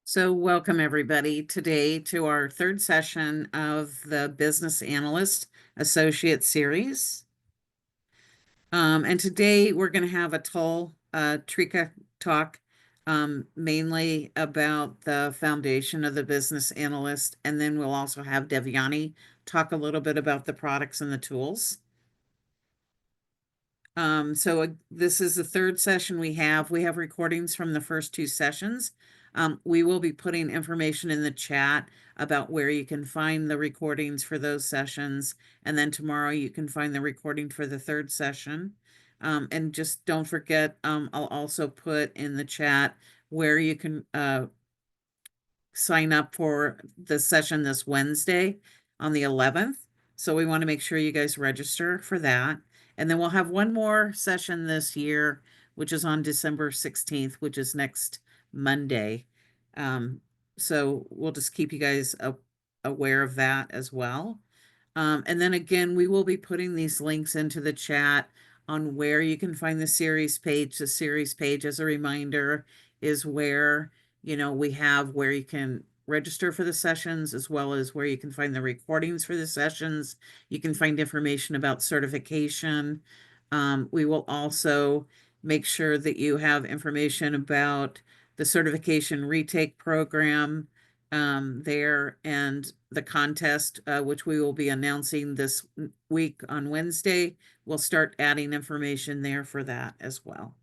So welcome everybody today to our third session of the Business Analyst Associate Series. And today we're going to have Atul, Trikha talk mainly about the foundation of the business analyst. And then we'll also have Devyani talk a little bit about the products and the tools. This is the third session we have. We have recordings from the first two sessions. We will be putting information in the chat about where you can find the recordings for those sessions. And then tomorrow you can find the recording for the third session. And just don't forget, I'll also put in the chat where you can sign up for the session this Wednesday on the 11th. So we want to make sure you guys register for that. And then we'll have one more session this year, which is on December 16th, which is next Monday. So we'll just keep you guys aware of that as well. And then again, we will be putting these links into the chat on where you can find the series page. The series page, as a reminder, is where, we have where you can register for the sessions, as well as where you can find the recordings for the sessions. You can find information about certification. We will also make sure that you have information about the certification retake program there, and the contest, which we will be announcing this week on Wednesday. We'll start adding information there for that as well.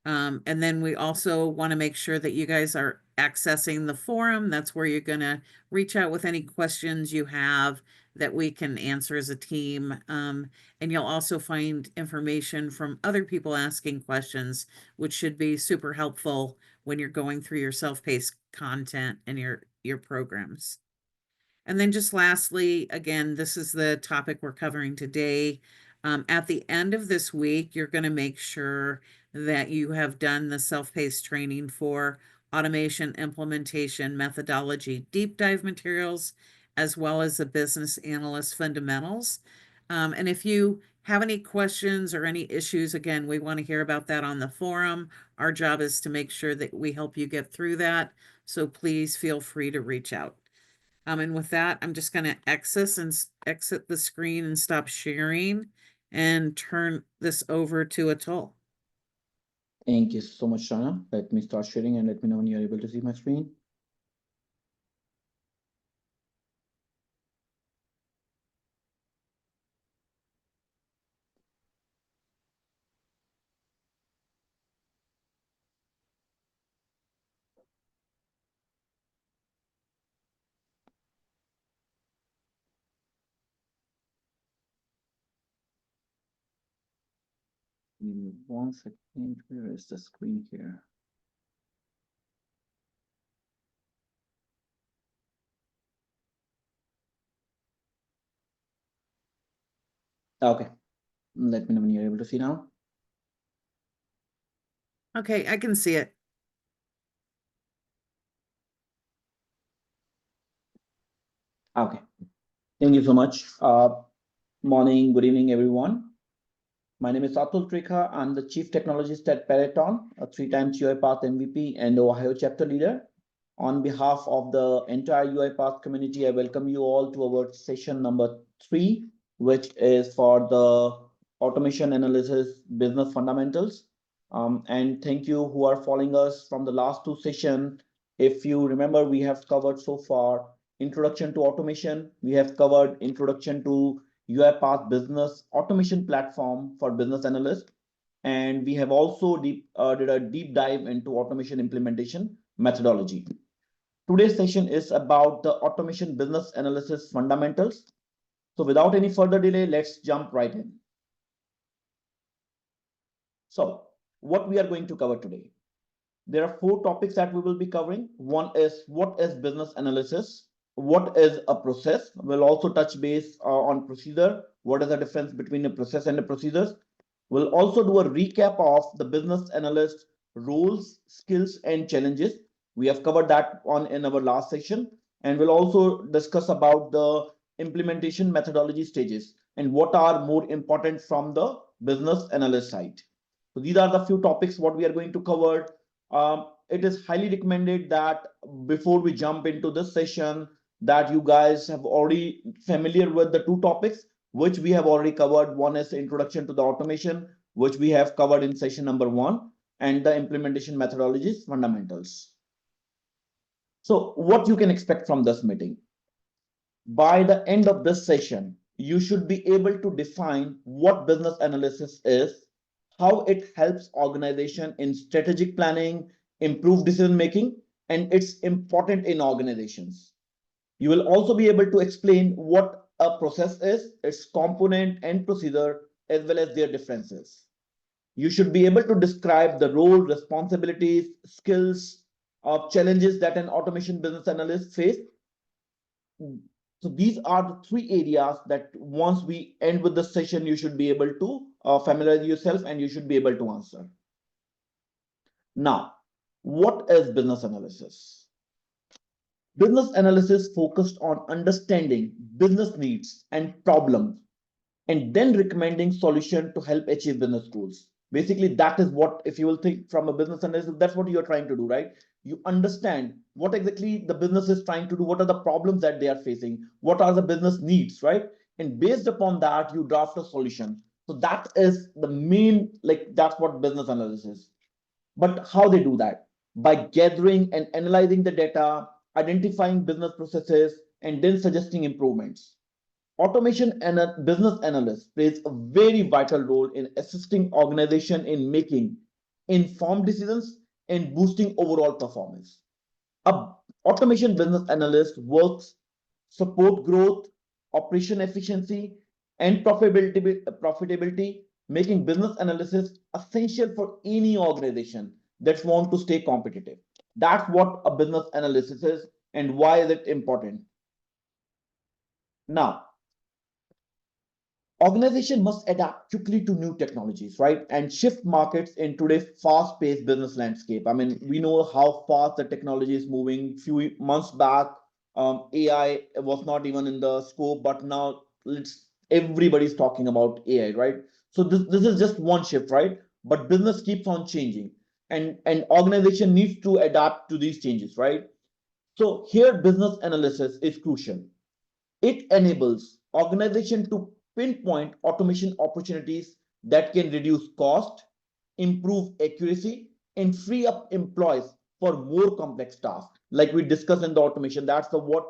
And then we also want to make sure that you guys are accessing the forum. That's where you're going to reach out with any questions you have that we can answer as a team. And you'll also find information from other people asking questions, which should be super helpful when you're going through your self-paced content and your programs. And then just lastly, again, this is the topic we're covering today. At the end of this week, you're going to make sure that you have done the self-paced training for automation implementation methodology deep dive materials, as well as the business analyst fundamentals. And if you have any questions or any issues, again, we want to hear about that on the forum. Our job is to make sure that we help you get through that. So please feel free to reach out. And with that, I'm just going to exit the screen and stop sharing and turn this over to Atul. Thank you so much, Sharma. Let me start sharing and let me know when you're able to see my screen. Give me 1 second. Where is the screen here? Okay. Let me know when you're able to see now. Okay, I can see it. Okay. Thank you so much. Morning, good evening, everyone. My name is Atul Trikha. I'm the Chief Technologist at Peloton, a 3-time UiPath MVP and Ohio chapter leader. On behalf of the entire UiPath community, I welcome you all to our session number 3, which is for the automation analysis business fundamentals. And thank you who are following us from the last 2 sessions. If you remember, we have covered so far introduction to automation. We have covered introduction to UiPath business automation platform for business analysts. And we have also did a deep dive into automation implementation methodology. Today's session is about the automation business analysis fundamentals. So without any further delay, let's jump right in. So what we are going to cover today. There are 4 topics that we will be covering. One is what is business analysis? What is a process? We'll also touch base on procedure. What is the difference between a process and a procedures? We'll also do a recap of the business analyst roles, skills, and challenges. We have covered that in our last session. And we'll also discuss about the implementation methodology stages and what are more important from the business analyst side. So these are the few topics what we are going to cover. it is highly recommended that before we jump into this session, that you guys have already familiar with the two topics, which we have already covered. One is the introduction to the automation, which we have covered in session number 1, and the implementation methodologies fundamentals. So what you can expect from this meeting? By the end of this session, you should be able to define what business analysis is, how it helps organization in strategic planning, improve decision making, and it's important in organizations. You will also be able to explain what a process is, its component and procedure, as well as their differences. You should be able to describe the role, responsibilities, skills, or challenges that an automation business analyst face. So these are the 3 areas that once we end with the session, you should be able to familiarize yourself and you should be able to answer. Now, what is business analysis? Business analysis focused on understanding business needs and problems and then recommending solution to help achieve business goals. Basically, that is what, if you will think from a business analysis, that's what you're trying to do, right? You understand what exactly the business is trying to do, what are the problems that they are facing, what are the business needs, right? And based upon that, you draft a solution. So that is the main, like, that's what business analysis is. But how they do that? By gathering and analyzing the data, identifying business processes, and then suggesting improvements. Automation and a business analyst plays a very vital role in assisting organization in making informed decisions and boosting overall performance. A automation business analyst works support growth, operation efficiency, and profitability, making business analysis essential for any organization that want to stay competitive. That's what a business analysis is and why is it important. Now, organization must adapt quickly to new technologies, right? And shift markets in today's fast-paced business landscape. I mean, we know how fast the technology is moving. Few months back, AI was not even in the scope, but now everybody's talking about AI, right? So this is just one shift, right? But business keeps on changing, and organization needs to adapt to these changes, right? So here, business analysis is crucial. It enables organization to pinpoint automation opportunities that can reduce cost, improve accuracy, and free up employees for more complex tasks. Like we discussed in the automation, that's the what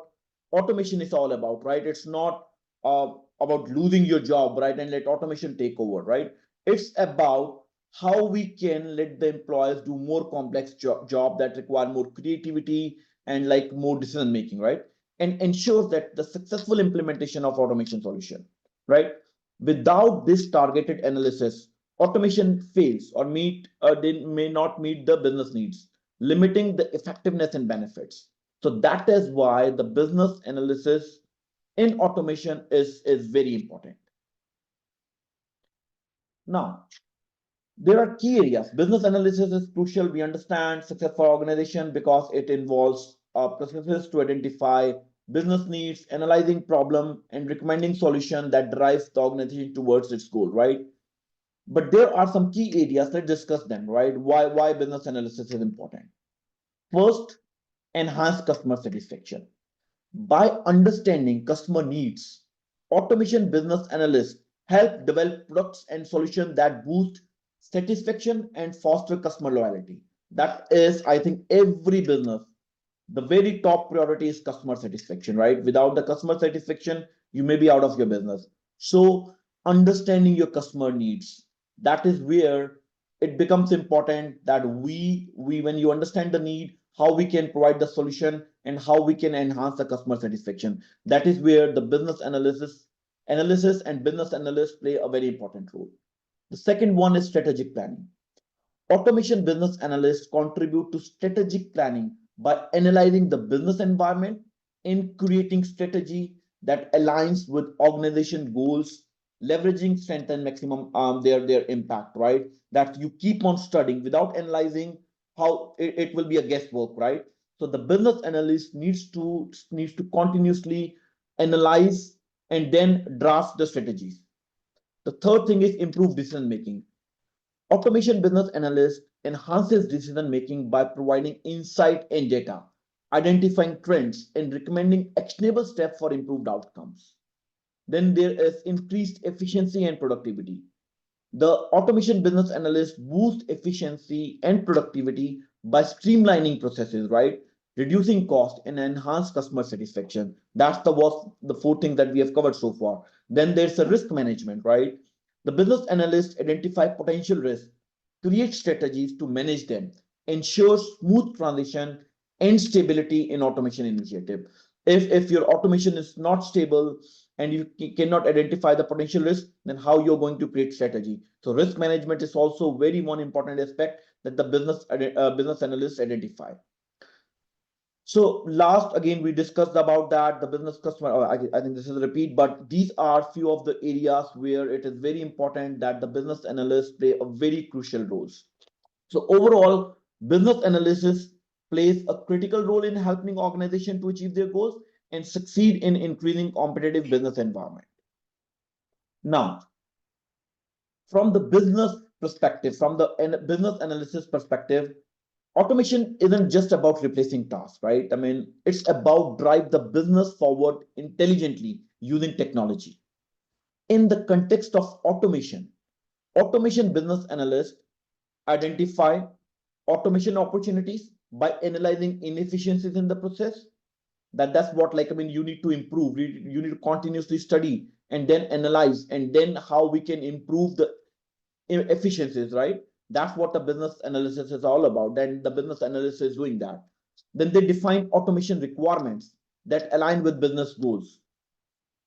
automation is all about, right? It's not about losing your job, right, and let automation take over, right? It's about how we can let the employees do more complex job that require more creativity and like more decision making, right? And ensures that the successful implementation of automation solution, right? Without this targeted analysis, automation fails or they may not meet the business needs, limiting the effectiveness and benefits. So that is why the business analysis in automation is very important. Now, there are key areas. Business analysis is crucial. We understand success for organization because it involves processes to identify business needs, analyzing problem, and recommending solution that drives the organization towards its goal, right? But there are some key areas. Let's discuss them, right? Why business analysis is important. First, enhance customer satisfaction. By understanding customer needs, automation business analysts help develop products and solutions that boost satisfaction and foster customer loyalty. That is, I think, every business, the very top priority is customer satisfaction, right? Without the customer satisfaction, you may be out of your business. So understanding your customer needs, that is where it becomes important that we when you understand the need, how we can provide the solution and how we can enhance the customer satisfaction. That is where the business analysis and business analysts play a very important role. The second one is strategic planning. Automation business analysts contribute to strategic planning by analyzing the business environment and creating strategy that aligns with organization goals, leveraging strength and maximum their impact, right? That you keep on studying without analyzing how it will be a guesswork, right? So the business analyst needs to continuously analyze and then draft the strategies. The third thing is improve decision making. Automation business analyst enhances decision making by providing insight and data, identifying trends, and recommending actionable steps for improved outcomes. Then there is increased efficiency and productivity. The automation business analyst boosts efficiency and productivity by streamlining processes, right? Reducing cost and enhance customer satisfaction. That's the four things that we have covered so far. Then there's a risk management, right? The business analyst identify potential risks, create strategies to manage them, ensure smooth transition and stability in automation initiative. If your automation is not stable and you cannot identify the potential risk, then how you're going to create strategy? So risk management is also very one important aspect that the business analysts identify. So last, again, we discussed about that the business customer. I think this is a repeat, but these are few of the areas where it is very important that the business analysts play a very crucial roles. So overall, business analysis plays a critical role in helping organization to achieve their goals and succeed in increasing competitive business environment. Now, from the business perspective, from the business analysis perspective, automation isn't just about replacing tasks, right? I mean, it's about drive the business forward intelligently using technology. In the context of automation business analysts identify automation opportunities by analyzing inefficiencies in the process. That's what, like, I mean, you need to improve, you need to continuously study and then analyze, and then how we can improve the efficiencies, right? That's what the business analysis is all about. Then the business analyst is doing that. Then they define automation requirements that align with business goals,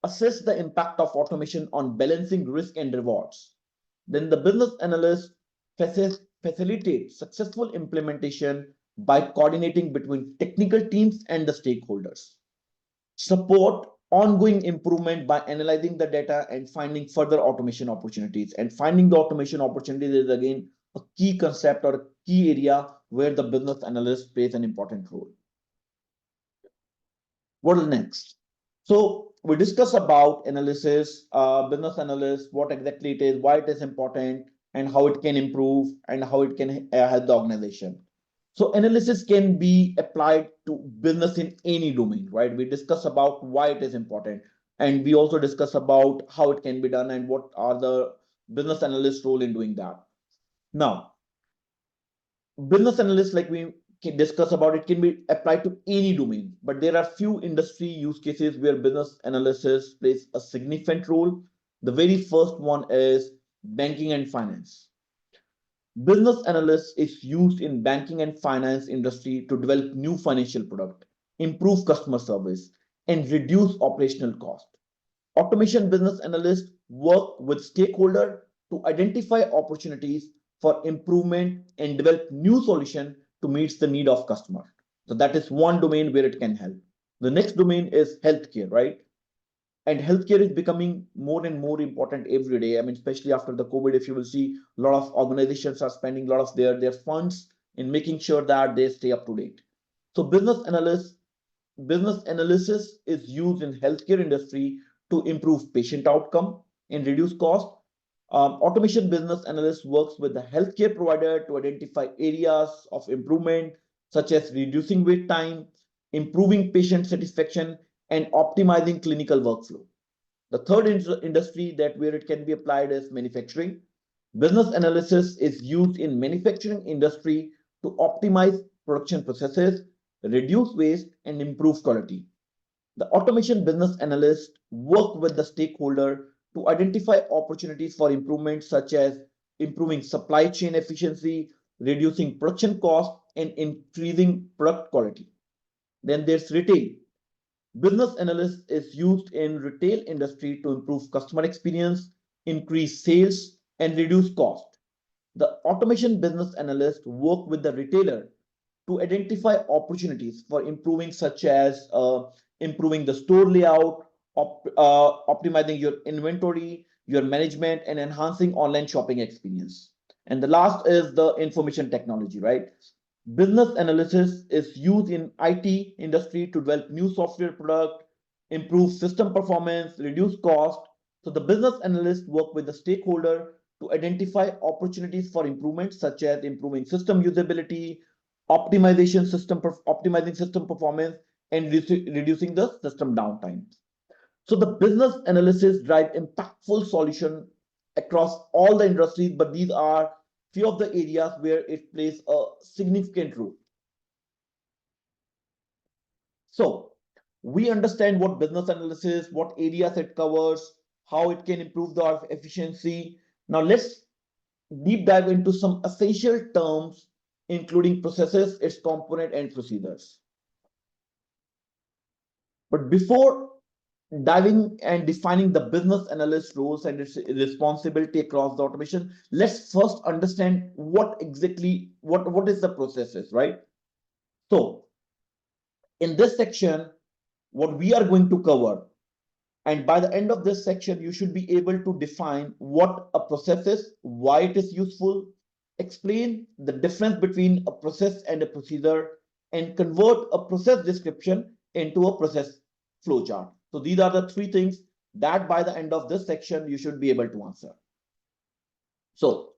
assess the impact of automation on balancing risk and rewards. Then the business analyst facilitates successful implementation by coordinating between technical teams and the stakeholders, support ongoing improvement by analyzing the data and finding further automation opportunities. And finding the automation opportunities is again a key concept or a key area where the business analyst plays an important role. What is next? So we discuss about analysis, business analyst, what exactly it is, why it is important, and how it can improve, and how it can help the organization. So analysis can be applied to business in any domain, right? We discuss about why it is important, and we also discuss about how it can be done and what are the business analyst role in doing that. Now, business analysts, like we can discuss about, it can be applied to any domain, but there are few industry use cases where business analysis plays a significant role. The very first one is banking and finance. Business analysis is used in banking and finance industry to develop new financial product, improve customer service, and reduce operational cost. Automation business analysts work with stakeholders to identify opportunities for improvement and develop new solution to meet the need of customer. So that is one domain where it can help. The next domain is healthcare, right? And healthcare is becoming more and more important every day. I mean, especially after the COVID, if you will see, a lot of organizations are spending a lot of their funds in making sure that they stay up to date. So business analysis is used in healthcare industry to improve patient outcome and reduce cost. Automation business analyst works with the healthcare provider to identify areas of improvement, such as reducing wait time, improving patient satisfaction, and optimizing clinical workflow. The third industry that where it can be applied is manufacturing. Business analysis is used in manufacturing industry to optimize production processes, reduce waste, and improve quality. The automation business analyst work with the stakeholder to identify opportunities for improvement, such as improving supply chain efficiency, reducing production cost, and increasing product quality. Then there's retail. Business analyst is used in retail industry to improve customer experience, increase sales, and reduce cost. The automation business analyst work with the retailer to identify opportunities for improving, such as improving the store layout, optimizing your inventory, your management, and enhancing online shopping experience. And the last is the information technology, right? Business analysis is used in IT industry to develop new software product, improve system performance, reduce cost. So the business analyst work with the stakeholder to identify opportunities for improvement, such as improving system usability, optimizing system performance, and reducing the system downtime. So the business analysis drive impactful solution across all the industries, but these are few of the areas where it plays a significant role. So we understand what business analysis, what areas it covers, how it can improve the efficiency. Now let's deep dive into some essential terms, including processes, its component, and procedures. But before diving and defining the business analyst roles and its responsibility across the automation, let's first understand what exactly what is the processes, right? So in this section, what we are going to cover, and by the end of this section, you should be able to define what a process is, why it is useful, explain the difference between a process and a procedure, and convert a process description into a process flowchart. So these are the three things that by the end of this section, you should be able to answer. So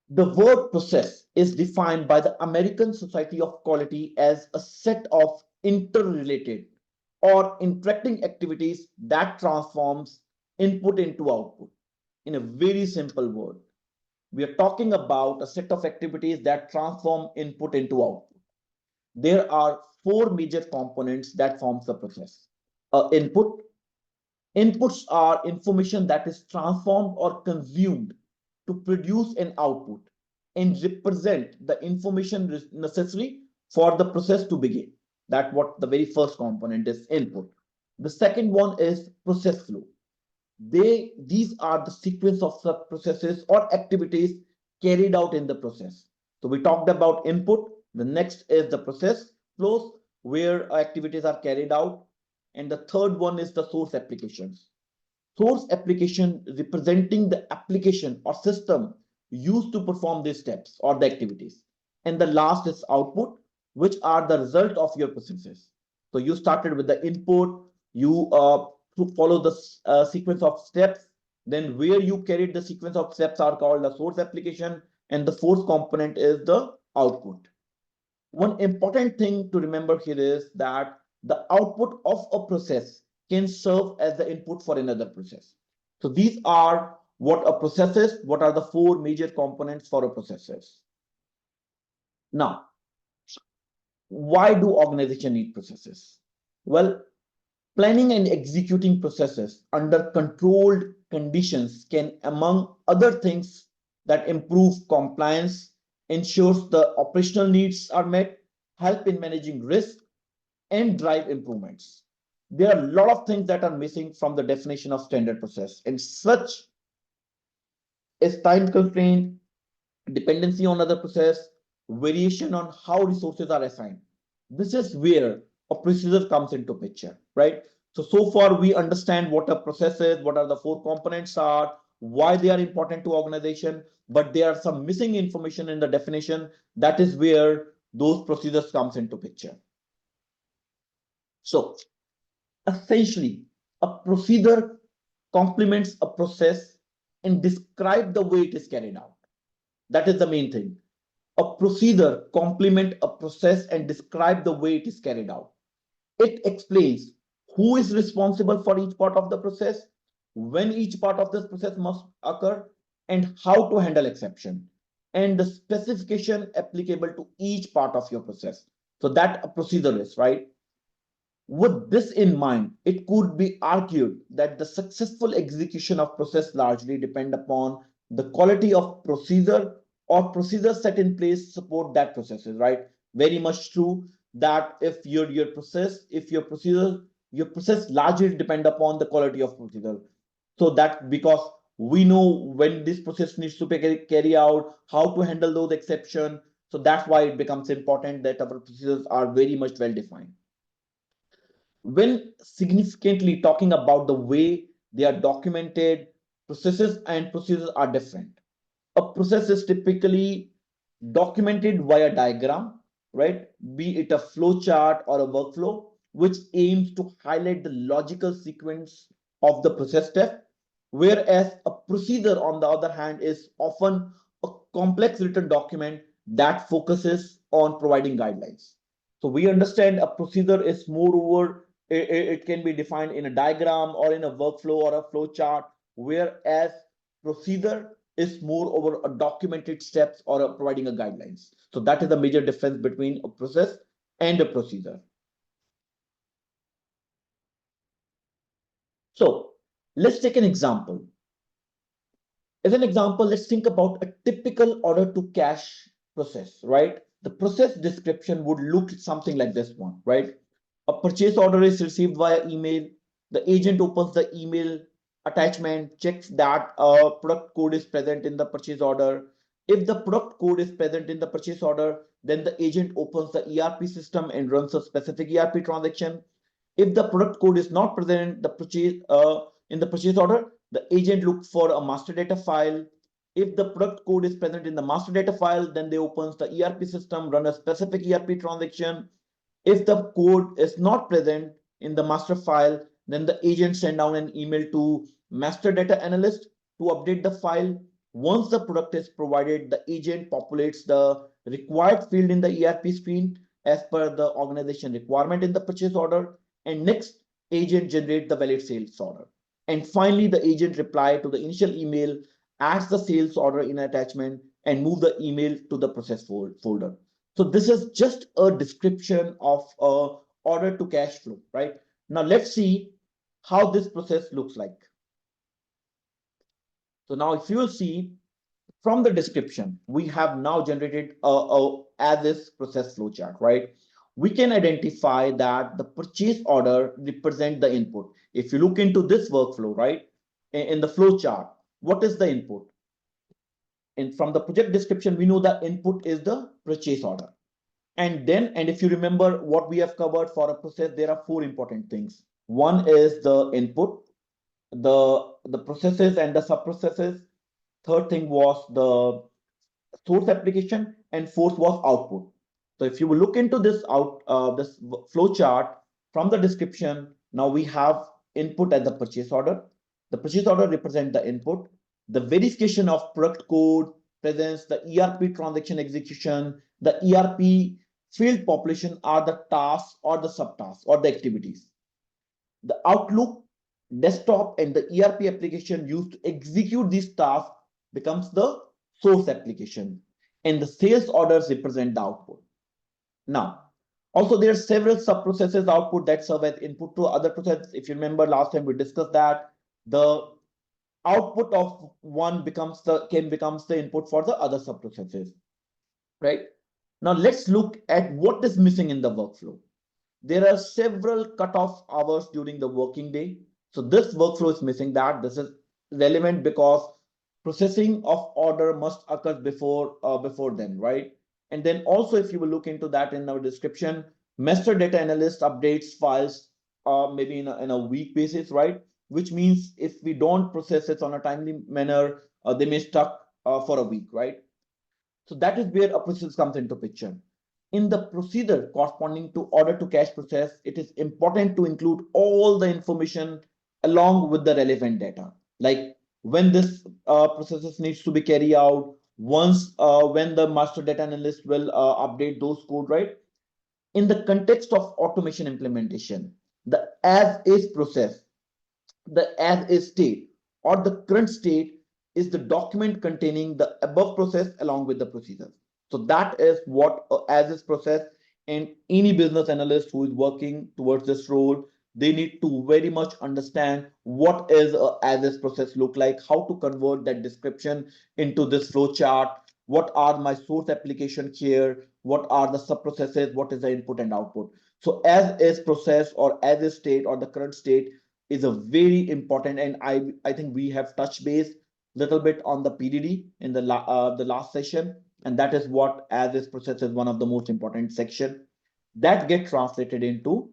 the word process is defined by the American Society of Quality as a set of interrelated or interacting activities that transforms input into output. In a very simple word, we are talking about a set of activities that transform input into output. There are four major components that forms the process. Input. Inputs are information that is transformed or consumed to produce an output and represent the information necessary for the process to begin. That's what the very first component is, input. The second one is process flow. These are the sequence of sub processes or activities carried out in the process. So we talked about input. The next is the process flows where activities are carried out. And the third one is the source applications. Source application representing the application or system used to perform these steps or the activities. And the last is output, which are the result of your processes. So you started with the input, you follow the sequence of steps, then where you carried the sequence of steps are called the source application, and the fourth component is the output. One important thing to remember here is that the output of a process can serve as the input for another process. So these are what a process is, what are the four major components for a process is. Now, why do organizations need processes? Well, planning and executing processes under controlled conditions can, among other things, that improve compliance, ensures the operational needs are met, help in managing risk, and drive improvements. There are a lot of things that are missing from the definition of standard process, and such is time constraint, dependency on other process, variation on how resources are assigned. This is where a procedure comes into picture, right? So far we understand what a process is, what are the four components are, why they are important to organization, but there are some missing information in the definition. That is where those procedures comes into picture. So essentially, a procedure complements a process and describe the way it is carried out. That is the main thing. A procedure complement a process and describe the way it is carried out. It explains who is responsible for each part of the process, when each part of this process must occur, and how to handle exception, and the specification applicable to each part of your process. So that a procedure is, right? With this in mind, it could be argued that the successful execution of process largely depend upon the quality of procedure or procedures set in place support that processes, right? Very much true that if your process, if your procedure, your process largely depend upon the quality of procedure. So that because we know when this process needs to be carry out, how to handle those exceptions. So that's why it becomes important that our procedures are very much well defined. When significantly talking about the way they are documented, processes and procedures are different. A process is typically documented via diagram, right? Be it a flow chart or a workflow, which aims to highlight the logical sequence of the process step. Whereas a procedure, on the other hand, is often a complex written document that focuses on providing guidelines. So we understand a procedure is moreover, it can be defined in a diagram or in a workflow or a flow chart, whereas procedure is moreover a documented steps or providing a guidelines. So that is the major difference between a process and a procedure. So let's take an example. As an example, let's think about a typical order to cash process, right? The process description would look something like this one, right? A purchase order is received via email. The agent opens the email attachment, checks that a product code is present in the purchase order. If the product code is present in the purchase order, then the agent opens the ERP system and runs a specific ERP transaction. If the product code is not present in the purchase order, the agent looks for a master data file. If the product code is present in the master data file, then they opens the ERP system, run a specific ERP transaction. If the code is not present in the master file, then the agent send down an email to master data analyst to update the file. Once the product is provided, the agent populates the required field in the ERP screen as per the organization requirement in the purchase order. And next, agent generate the valid sales order. And finally, the agent reply to the initial email, adds the sales order in attachment, and move the email to the process folder. So this is just a description of order to cash flow, right? Now let's see how this process looks like. So now if you will see from the description, we have now generated a as is process flowchart, right? We can identify that the purchase order represent the input. If you look into this workflow, right, in the flowchart, what is the input? And from the project description, we know the input is the purchase order. And if you remember what we have covered for a process, there are four important things. One is the input, the processes and the sub processes. Third thing was the source application, and fourth was output. So if you will look into this this flow chart from the description, now we have input as the purchase order. The purchase order represent the input. The verification of product code presents, the ERP transaction execution, the ERP field population are the tasks or the subtasks or the activities. The Outlook desktop and the ERP application used to execute these tasks becomes the source application, and the sales orders represent the output. Now, also there are several sub-processes output that serve as input to other processes. If you remember last time we discussed that the output of one becomes the input for the other sub-processes, right? Now let's look at what is missing in the workflow. There are several cutoff hours during the working day. So this workflow is missing that. This is relevant because processing of order must occur before then, right? And then also, if you will look into that in our description, master data analyst updates files maybe in a week basis, right? Which means if we don't process it on a timely manner, they may stuck for a week, right? So that is where a process comes into picture. In the procedure corresponding to order to cash process, it is important to include all the information along with the relevant data, like when this process needs to be carried out, once when the master data analyst will update those code, right? In the context of automation implementation, the as is process, the as is state or the current state is the document containing the above process along with the procedures. So that is what as is process, and any business analyst who is working towards this role, they need to very much understand what is a as is process look like, how to convert that description into this flow chart, what are my source application here, what are the sub processes, what is the input and output. So as is process or as is state or the current state is a very important, and I think we have touched base little bit on the PDD in the last session, and that is what as is process is one of the most important section that get translated into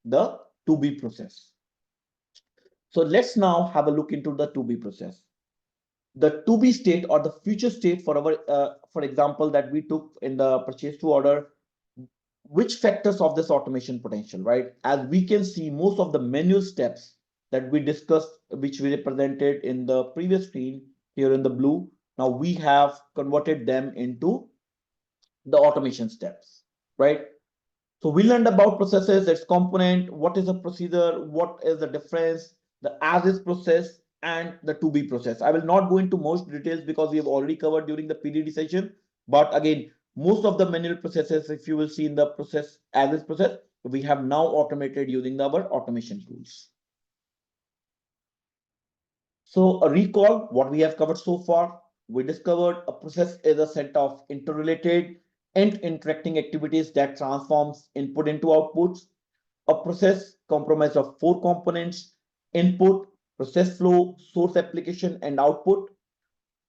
the to be process. So let's now have a look into the to be process. The to be state or the future state for our for example that we took in the purchase to order, which factors of this automation potential, right? As we can see, most of the manual steps that we discussed, which we represented in the previous screen here in the blue. Now we have converted them into the automation steps, right? So we learned about processes, its component, what is a procedure, what is the difference, the as is process and the to be process. I will not go into most details because we have already covered during the PDD session. But again, most of the manual processes, if you will see in the process as is process, we have now automated using our automation tools. So a recall, what we have covered so far, we discovered a process is a set of interrelated and interacting activities that transforms input into outputs. A process comprised of four components: input, process flow, source application, and output.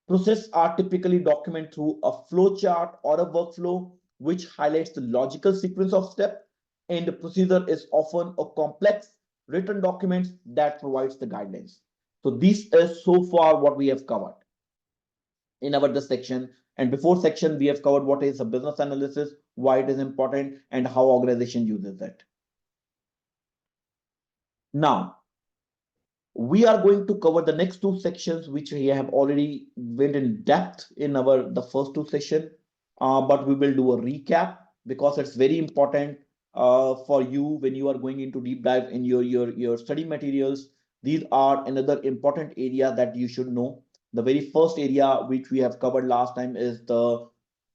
Processes are typically documented through a flow chart or a workflow, which highlights the logical sequence of steps, and the procedure is often a complex written document that provides the guidelines. So this is so far what we have covered in our this section. And before section, we have covered what is a business analysis, why it is important, and how organization uses it. Now, we are going to cover the next two sections, which we have already went in depth in our the first two sessions, but we will do a recap because it's very important for you when you are going into deep dive in your study materials. These are another important area that you should know. The very first area which we have covered last time is the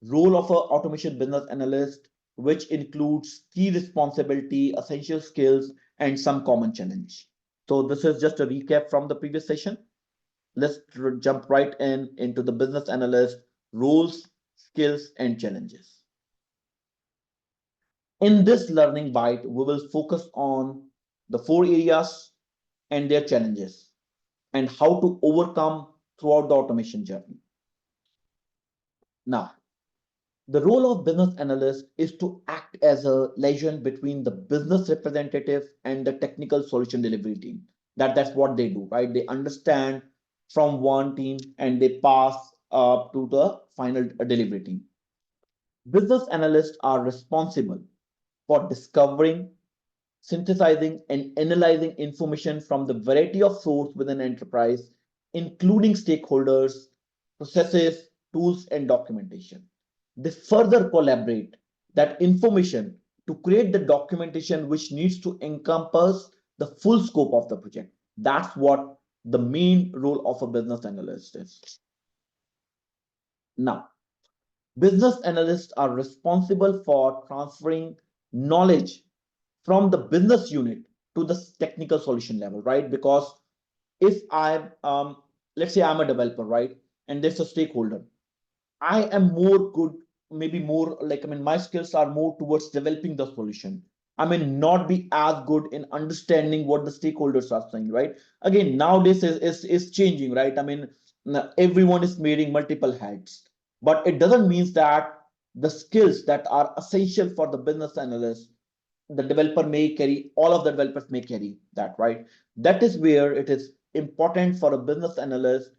role of an automation business analyst, which includes key responsibility, essential skills, and some common challenge. So this is just a recap from the previous session. Let's jump right into the business analyst roles, skills, and challenges. In this learning bite, we will focus on the four areas and their challenges and how to overcome throughout the automation journey. Now, the role of business analyst is to act as a liaison between the business representative and the technical solution delivery team. That's what they do, right? They understand from one team and they pass up to the final delivery team. Business analysts are responsible for discovering, synthesizing, and analyzing information from the variety of sources within an enterprise, including stakeholders, processes, tools, and documentation. They further collaborate that information to create the documentation which needs to encompass the full scope of the project. That's what the main role of a business analyst is. Now, business analysts are responsible for transferring knowledge from the business unit to the technical solution level, right? Because if I'm, let's say I'm a developer, right? And there's a stakeholder. I am more good, maybe more like, I mean, my skills are more towards developing the solution. I may not be as good in understanding what the stakeholders are saying, right? Again, nowadays is changing, right? I mean, everyone is wearing multiple hats, but it doesn't mean that the skills that are essential for the business analyst, the developer may carry, all of the developers may carry that, right? That is where it is important for a business analyst.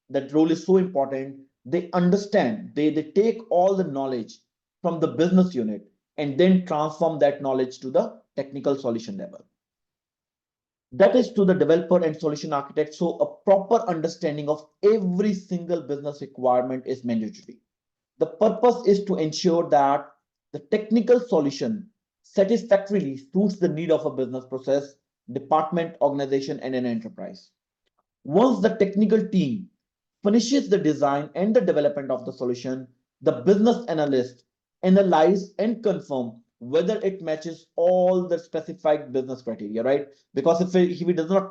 That role is so important. They understand, they take all the knowledge from the business unit and then transform that knowledge to the technical solution level. That is to the developer and solution architect. So a proper understanding of every single business requirement is mandatory. The purpose is to ensure that the technical solution satisfactorily suits the need of a business process, department, organization, and an enterprise. Once the technical team finishes the design and the development of the solution, the business analyst analyze and confirm whether it matches all the specified business criteria, right? Because if it does not,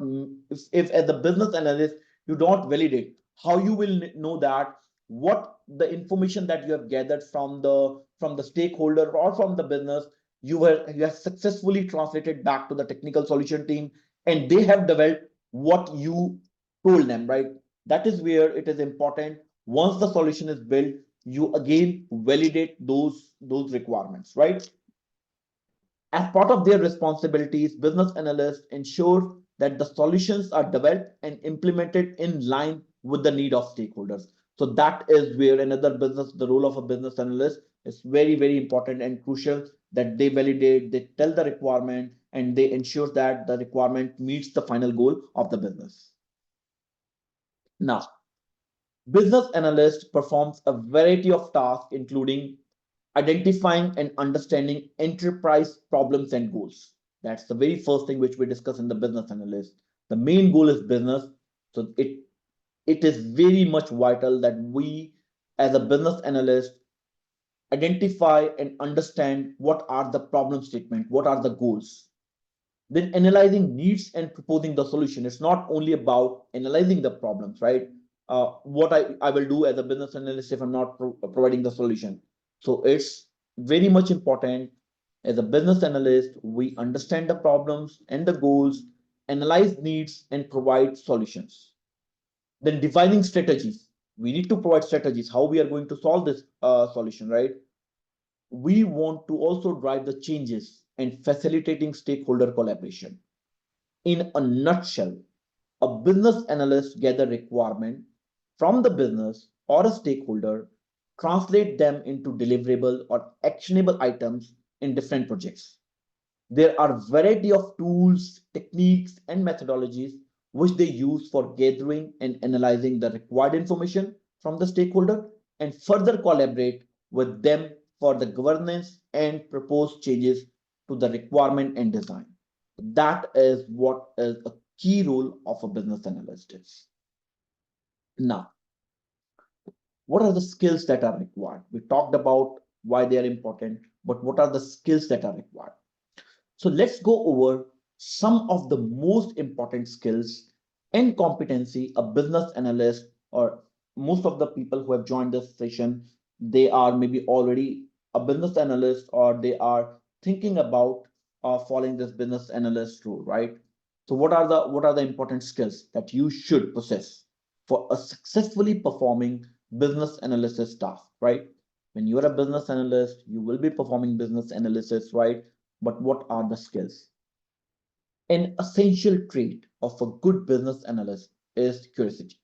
if as a business analyst you don't validate, how you will know that what the information that you have gathered from the stakeholder or from the business, you have successfully translated back to the technical solution team and they have developed what you told them, right? That is where it is important. Once the solution is built, you again validate those requirements, right? As part of their responsibilities, business analysts ensure that the solutions are developed and implemented in line with the need of stakeholders. So that is where the role of a business analyst is very, very important and crucial, that they validate, they tell the requirement, and they ensure that the requirement meets the final goal of the business. Now, business analyst performs a variety of tasks, including identifying and understanding enterprise problems and goals. That's the very first thing which we discuss in the business analyst. The main goal is business. So it is very much vital that we as a business analyst identify and understand what are the problem statement, what are the goals. Then analyzing needs and proposing the solution. It's not only about analyzing the problems, right? What I will do as a business analyst if I'm not providing the solution. So it's very much important as a business analyst, we understand the problems and the goals, analyze needs and provide solutions. Then defining strategies. We need to provide strategies, how we are going to solve this solution, right? We want to also drive the changes and facilitating stakeholder collaboration. In a nutshell, a business analyst gather requirement from the business or a stakeholder, translate them into deliverable or actionable items in different projects. There are variety of tools, techniques, and methodologies which they use for gathering and analyzing the required information from the stakeholder and further collaborate with them for the governance and propose changes to the requirement and design. That is what is a key role of a business analyst is. Now, what are the skills that are required? We talked about why they are important, but what are the skills that are required? So let's go over some of the most important skills and competency a business analyst or most of the people who have joined this session, they are maybe already a business analyst or they are thinking about following this business analyst role, right? So what are the important skills that you should possess for a successfully performing business analysis task, right? When you're a business analyst, you will be performing business analysis, right? But what are the skills? An essential trait of a good business analyst is curiosity.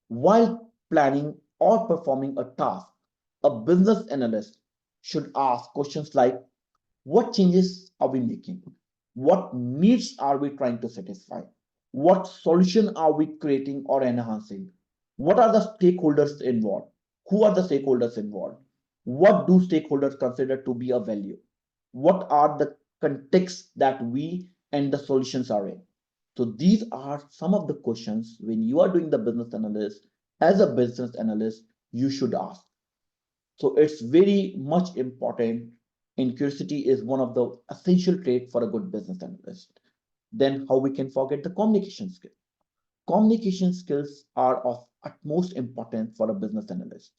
While planning or performing a task, a business analyst should ask questions like, what changes are we making? What needs are we trying to satisfy? What solution are we creating or enhancing? What are the stakeholders involved? Who are the stakeholders involved? What do stakeholders consider to be a value? What are the contexts that we and the solutions are in? So these are some of the questions when you are doing the business analyst, as a business analyst, you should ask. So it's very much important, and curiosity is one of the essential traits for a good business analyst. Then how we can forget the communication skill. Communication skills are of utmost importance for a business analyst.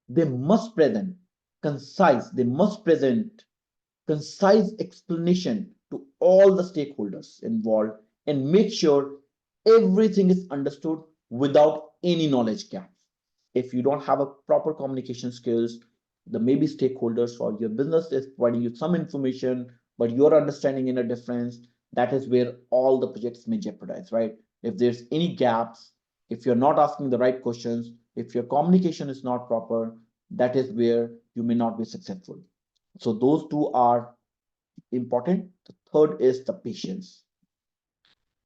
They must present concise explanation to all the stakeholders involved and make sure everything is understood without any knowledge gaps. If you don't have a proper communication skills, the maybe stakeholders or your business is providing you some information, but you're understanding in a difference, that is where all the projects may jeopardize, right? If there's any gaps, if you're not asking the right questions, if your communication is not proper, that is where you may not be successful. So those two are important. The third is the patience.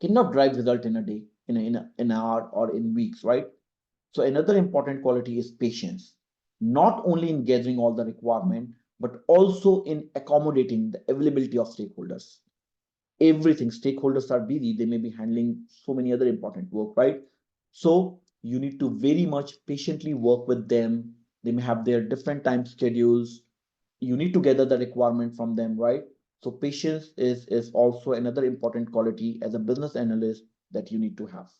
Cannot drive result in a day, in an hour, or in weeks, right? So another important quality is patience, not only in gathering all the requirement, but also in accommodating the availability of stakeholders. Everything, stakeholders are busy, they may be handling so many other important work, right? So you need to very much patiently work with them. They may have their different time schedules. You need to gather the requirement from them, right? So patience is also another important quality as a business analyst that you need to have.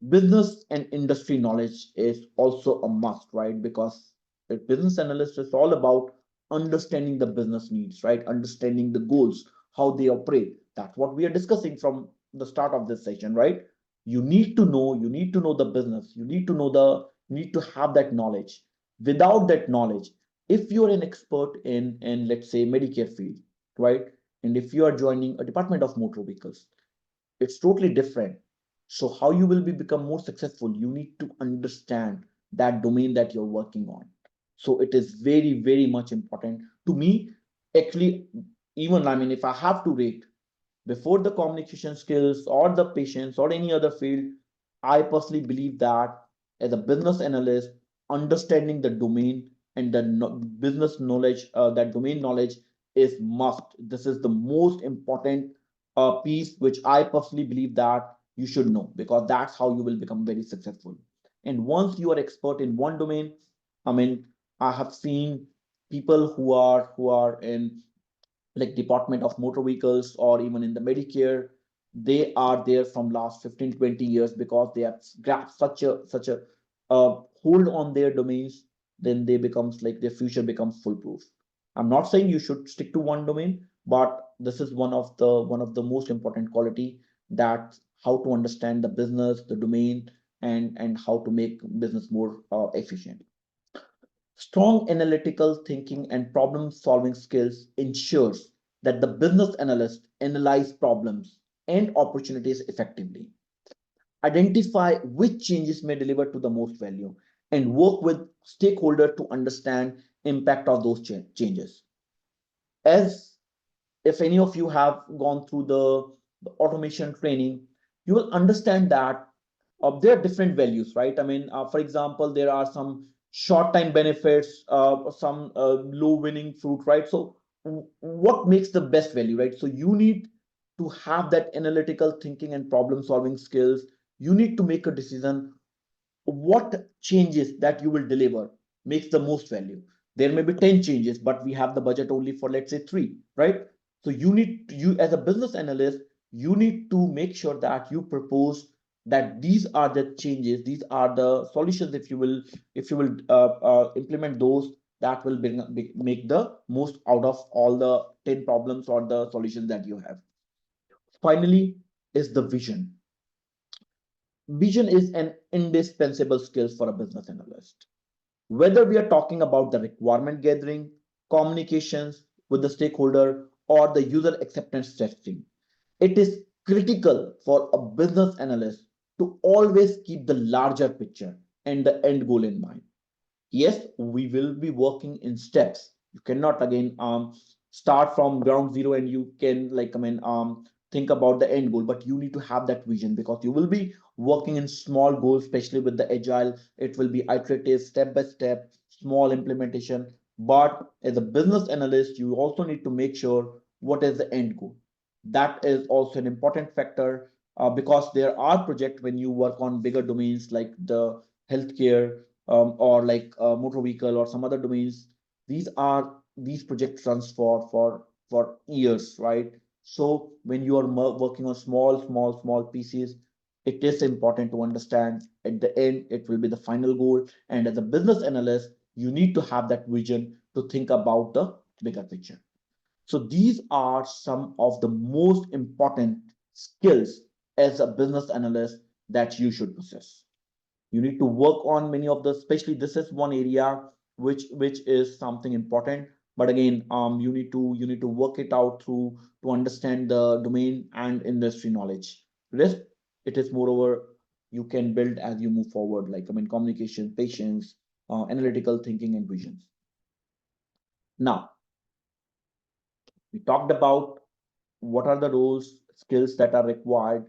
Business and industry knowledge is also a must, right? Because a business analyst is all about understanding the business needs, right? Understanding the goals, how they operate. That's what we are discussing from the start of this session, right? You need to know the business. You need to have that knowledge. Without that knowledge, if you're an expert in let's say Medicare field, right? And if you are joining a department of motor vehicles, it's totally different. So how you will become more successful, you need to understand that domain that you're working on. So it is very, very much important to me. Actually, even, I mean, if I have to rate before the communication skills or the patience or any other field, I personally believe that as a business analyst, understanding the domain and the business knowledge, that domain knowledge is must. This is the most important piece, which I personally believe that you should know, because that's how you will become very successful. And once you are expert in one domain, I mean, I have seen people who are in like Department of Motor Vehicles or even in the Medicare, they are there from last 15-20 years because they have grasped such a hold on their domains. Then they becomes like their future becomes foolproof. I'm not saying you should stick to one domain, but this is one of the most important quality, that how to understand the business, the domain, and how to make business more efficient. Strong analytical thinking and problem solving skills ensures that the business analyst analyze problems and opportunities effectively, identify which changes may deliver to the most value, and work with stakeholders to understand impact of those changes. As if any of you have gone through the automation training, you will understand that there are different values, right? I mean, for example, there are some short time benefits, some low winning fruit, right? So what makes the best value, right? So you need to have that analytical thinking and problem solving skills. You need to make a decision what changes that you will deliver makes the most value. There may be 10 changes, but we have the budget only for, let's say, 3, right? So you as a business analyst, you need to make sure that you propose that these are the changes, these are the solutions. If you will implement those, that will make the most out of all the 10 problems or the solutions that you have. Finally, is the vision. Vision is an indispensable skill for a business analyst. Whether we are talking about the requirement gathering, communications with the stakeholder, or the user acceptance testing, it is critical for a business analyst to always keep the larger picture and the end goal in mind. Yes, we will be working in steps. You cannot again start from ground zero and you can like think about the end goal, but you need to have that vision, because you will be working in small goals, especially with the agile. It will be iterative, step by step, small implementation. But as a business analyst, you also need to make sure what is the end goal. That is also an important factor, because there are projects when you work on bigger domains like the healthcare, or like motor vehicle or some other domains. These projects runs for years, right? So when you are working on small pieces, it is important to understand at the end it will be the final goal. And as a business analyst, you need to have that vision to think about the bigger picture. So these are some of the most important skills as a business analyst that you should possess. You need to work on many of the, especially this is one area which is something important. But again, you need to work it out through to understand the domain and industry knowledge. Rest, it is moreover you can build as you move forward, like communication, patience, analytical thinking, and visions. Now we talked about what are the roles, skills that are required.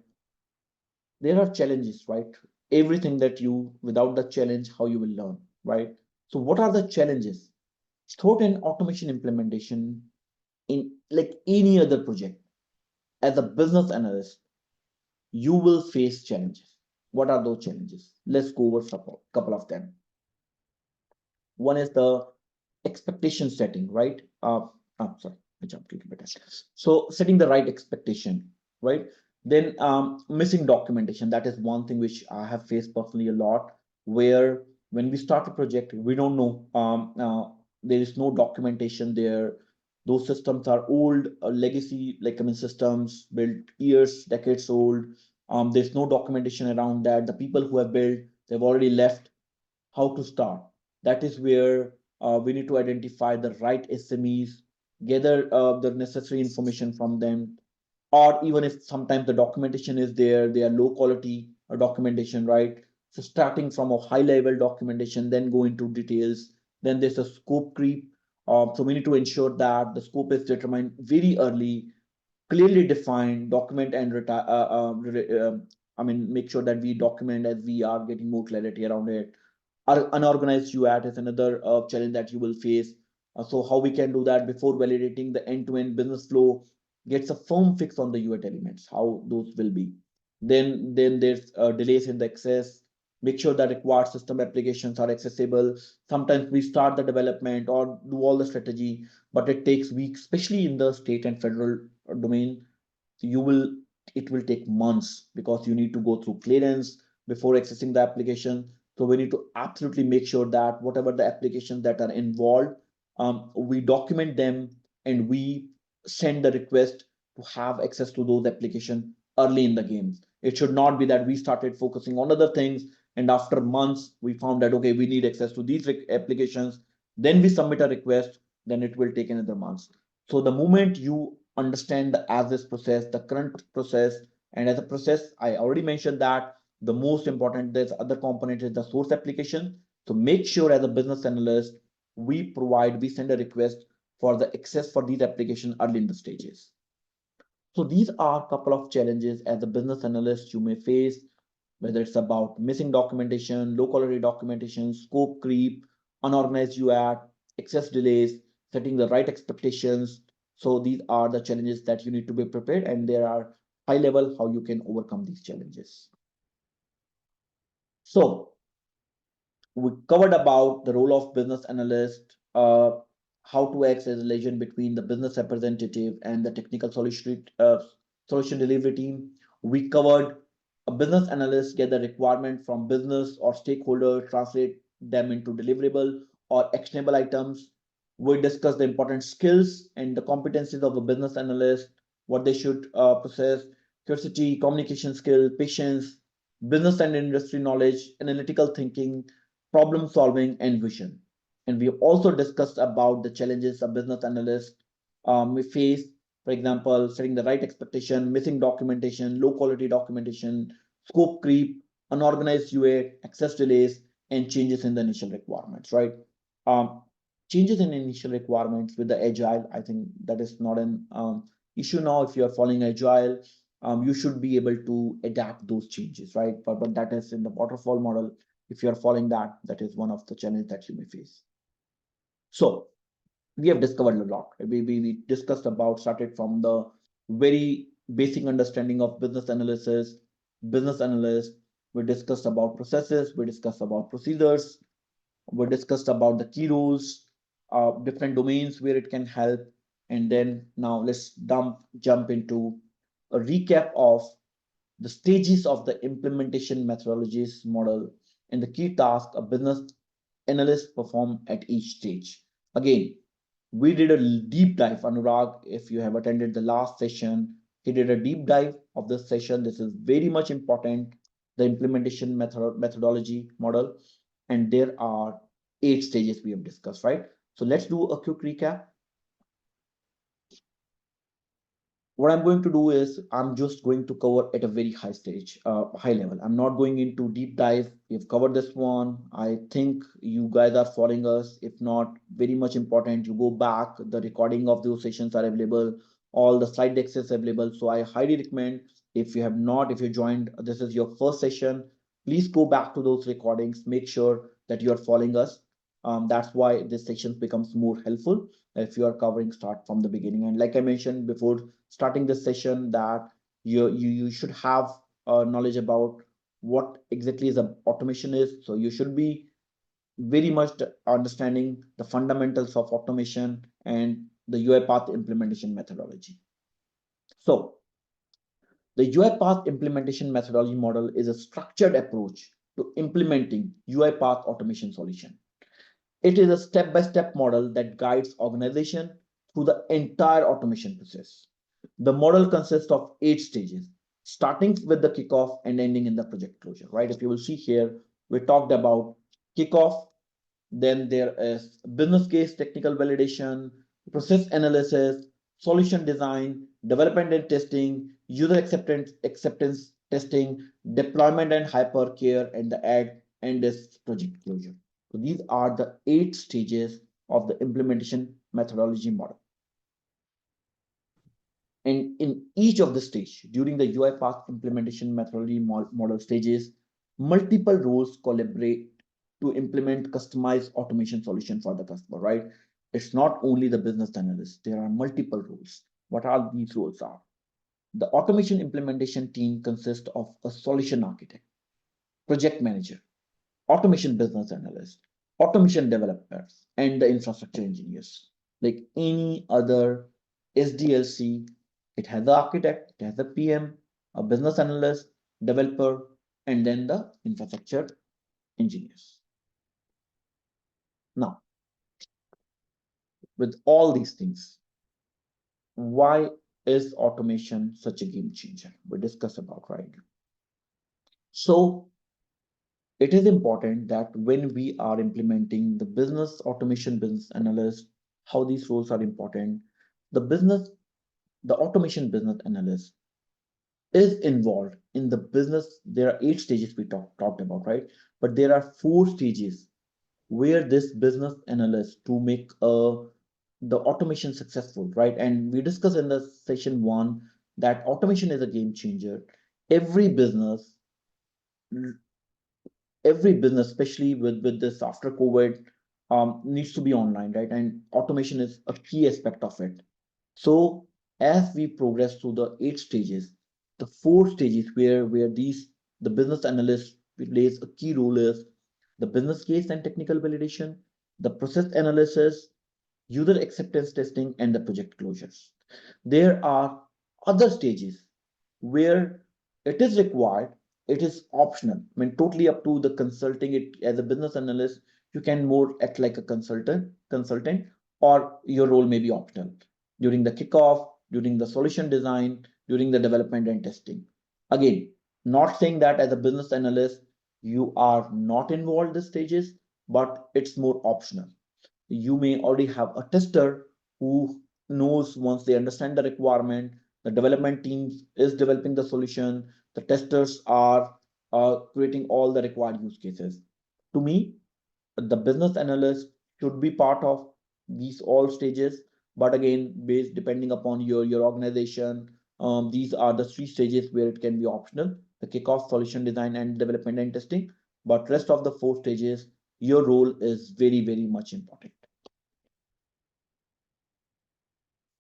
There are challenges, right? Everything that you, without the challenge, how you will learn, right? So what are the challenges? Throughout an automation implementation, in like any other project, as a business analyst, you will face challenges. What are those challenges? Let's go over a couple of them. One is the expectation setting, right? I'm sorry, I jumped a little bit. So setting the right expectation, right? Then missing documentation. That is one thing which I have faced personally a lot, where when we start a project, we don't know. There is no documentation there. Those systems are old, legacy, systems built years, decades old. There's no documentation around that. The people who have built, they've already left. How to start? That is where we need to identify the right SMEs, gather the necessary information from them, or even if sometimes the documentation is there, they are low quality documentation, right? So starting from a high level documentation, then go into details, then there's a scope creep, So we need to ensure that the scope is determined very early, clearly defined, document and make sure that we document as we are getting more clarity around it. Unorganized UAT is another challenge that you will face. So how we can do that before validating the end-to-end business flow, gets a firm fix on the UAT elements, how those will be. Then there's delays in the access. Make sure that required system applications are accessible. Sometimes we start the development or do all the strategy, but it takes weeks, especially in the state and federal domain. You will It will take months because you need to go through clearance before accessing the application. So we need to absolutely make sure that whatever the applications that are involved, we document them and we send the request to have access to those applications early in the game. It should not be that we started focusing on other things and after months we found that okay, we need access to these applications, then we submit a request, then it will take another month. So the moment you understand the as is process, the current process, and as a process, I already mentioned that the most important, there's other component is the source application. So make sure as a business analyst, we send a request for the access for these applications early in the stages. So these are a couple of challenges as a business analyst you may face, whether it's about missing documentation, low quality documentation, scope creep, unorganized UAT, access delays, setting the right expectations. So these are the challenges that you need to be prepared, and there are high level how you can overcome these challenges. So we covered about the role of business analyst, how to act as a legend between the business representative and the technical solution delivery team. We covered a business analyst get the requirement from business or stakeholder, translate them into deliverable or actionable items. We discussed the important skills and the competencies of a business analyst, what they should possess: curiosity, communication skill, patience, business and industry knowledge, analytical thinking, problem solving, and vision. And we also discussed about the challenges a business analyst may face, for example, setting the right expectation, missing documentation, low quality documentation, scope creep, unorganized UA, access delays, and changes in the initial requirements, right? Changes in initial requirements with the agile, I think that is not an issue now. If you are following agile, you should be able to adapt those changes, right? But that is in the waterfall model. If you're following that, that is one of the challenges that you may face. So we have discovered a lot. We discussed about, started from the very basic understanding of business analysis, business analyst. We discussed about processes. We discussed about procedures. We discussed about the key rules, different domains where it can help. And then now let's jump into a recap of the stages of the implementation methodologies model and the key task a business analyst perform at each stage. Again, we did a deep dive. Anurag, if you have attended the last session, he did a deep dive of this session. This is very much important, the implementation methodology model. And there are 8 stages we have discussed, right? So let's do a quick recap. What I'm going to do is I'm just going to cover at a very high stage, high level. I'm not going into deep dive. We've covered this one. I think you guys are following us. If not, very much important, you go back. The recording of those sessions are available. All the slide decks is available. So I highly recommend, if you have not, if you joined, this is your first session, please go back to those recordings. Make sure that you are following us. That's why this section becomes more helpful if you are covering start from the beginning. And like I mentioned before starting this session, that you should have knowledge about what exactly is a automation is. So you should be very much understanding the fundamentals of automation and the UiPath implementation methodology. So the UiPath implementation methodology model is a structured approach to implementing UiPath automation solution. It is a step-by-step model that guides organization through the entire automation process. The model consists of 8 stages, starting with the kickoff and ending in the project closure, right? If you will see here, we talked about kickoff, then there is business case technical validation, process analysis, solution design, development and testing, user acceptance testing, deployment and hypercare, and the end is project closure. So these are the 8 stages of the implementation methodology model. And in each of the stage, during the UiPath implementation methodology model stages, multiple roles collaborate to implement customized automation solution for the customer, right? It's not only the business analyst, there are multiple roles. What are these roles are? The automation implementation team consists of a solution architect, project manager, automation business analyst, automation developers, and the infrastructure engineers. Like any other SDLC, it has the architect, it has a PM, a business analyst, developer, and then the infrastructure engineers. Now, with all these things, why is automation such a game changer? We discussed about, right? So it is important that when we are implementing the business automation business analyst, how these roles are important. The automation business analyst is involved in the business. There are 8 stages we talked about, right? But there are 4 stages where this business analyst to make the automation successful, right? And we discussed in the session 1 that automation is a game changer. Every business, especially with this after COVID, needs to be online, right? And automation is a key aspect of it. So as we progress through the 8 stages, the 4 stages where the business analyst plays a key role is the business case and technical validation, the process analysis, user acceptance testing, and the project closures. There are other stages where it is required, it is optional. I mean, totally up to the consulting. It as a business analyst, you can more act like a consultant, or your role may be optional during the kickoff, during the solution design, during the development and testing. Again, not saying that as a business analyst, you are not involved in the stages, but it's more optional. You may already have a tester who knows once they understand the requirement, the development team is developing the solution, the testers are creating all the required use cases. To me, the business analyst should be part of these all stages, but again, based depending upon your organization, these are the 3 stages where it can be optional: the kickoff, solution design, and development and testing. But rest of the 4 stages, your role is very, very much important.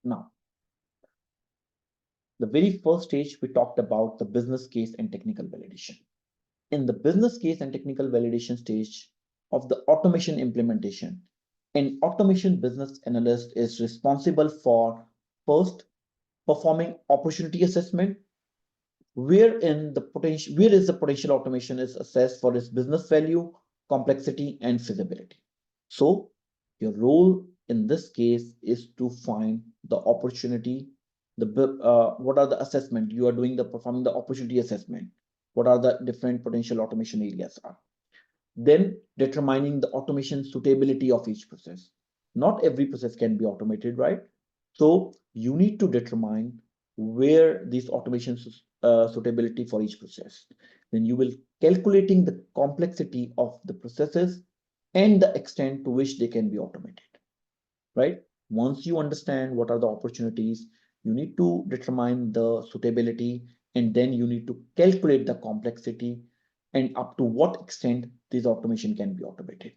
Now, the very first stage, we talked about the business case and technical validation. In the business case and technical validation stage of the automation implementation, an automation business analyst is responsible for first performing opportunity assessment, where is the potential automation is assessed for its business value, complexity, and feasibility. So your role in this case is to find the opportunity, what are the assessment you are doing, performing the opportunity assessment, what are the different potential automation areas are. Then determining the automation suitability of each process. Not every process can be automated, right? So you need to determine where these automation suitability for each process. Then you will calculating the complexity of the processes and the extent to which they can be automated, right? Once you understand what are the opportunities, you need to determine the suitability, and then you need to calculate the complexity and up to what extent this automation can be automated.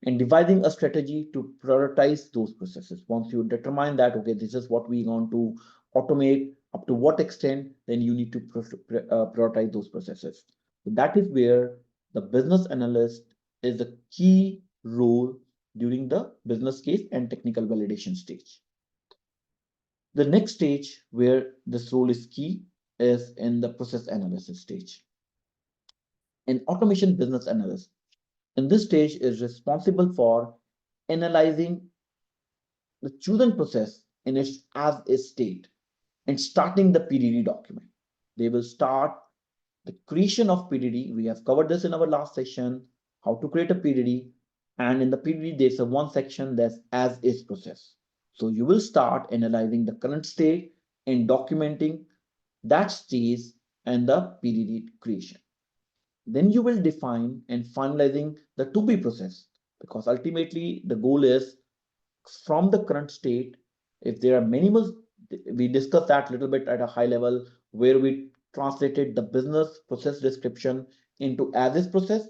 And devising a strategy to prioritize those processes. Once you determine that, okay, this is what we want to automate, up to what extent, then you need to prioritize those processes. So that is where the business analyst is a key role during the business case and technical validation stage. The next stage where this role is key is in the process analysis stage. An automation business analyst in this stage is responsible for analyzing the chosen process in its as is state and starting the PDD document. They will start the creation of PDD. We have covered this in our last session, how to create a PDD. And in the PDD, there's a one section that's as is process. So you will start analyzing the current state and documenting that stage and the PDD creation. Then you will define and finalizing the to be process. because ultimately the goal is from the current state, if there are minimal, we discussed that a little bit at a high level where we translated the business process description into as is process,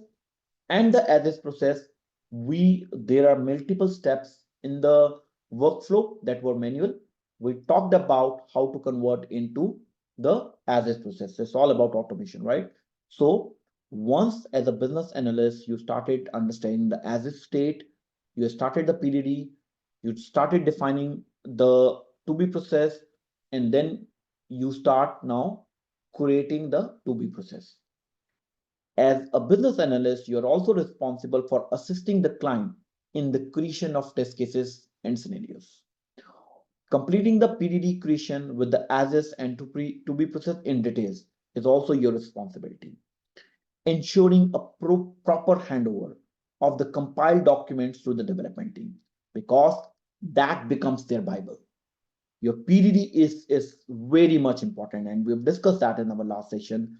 and the as is process, we there are multiple steps in the workflow that were manual. We talked about how to convert into the as is process. It's all about automation, right? So once as a business analyst you started understanding the as is state, you started the PDD, you started defining the to be process, and then you start now creating the to be process. As a business analyst, you are also responsible for assisting the client in the creation of test cases and scenarios. Completing the PDD creation with the as-is and to be processed in details is also your responsibility. Ensuring a proper handover of the compiled documents to the development team, because that becomes their Bible. Your PDD is very much important, and we've discussed that in our last session.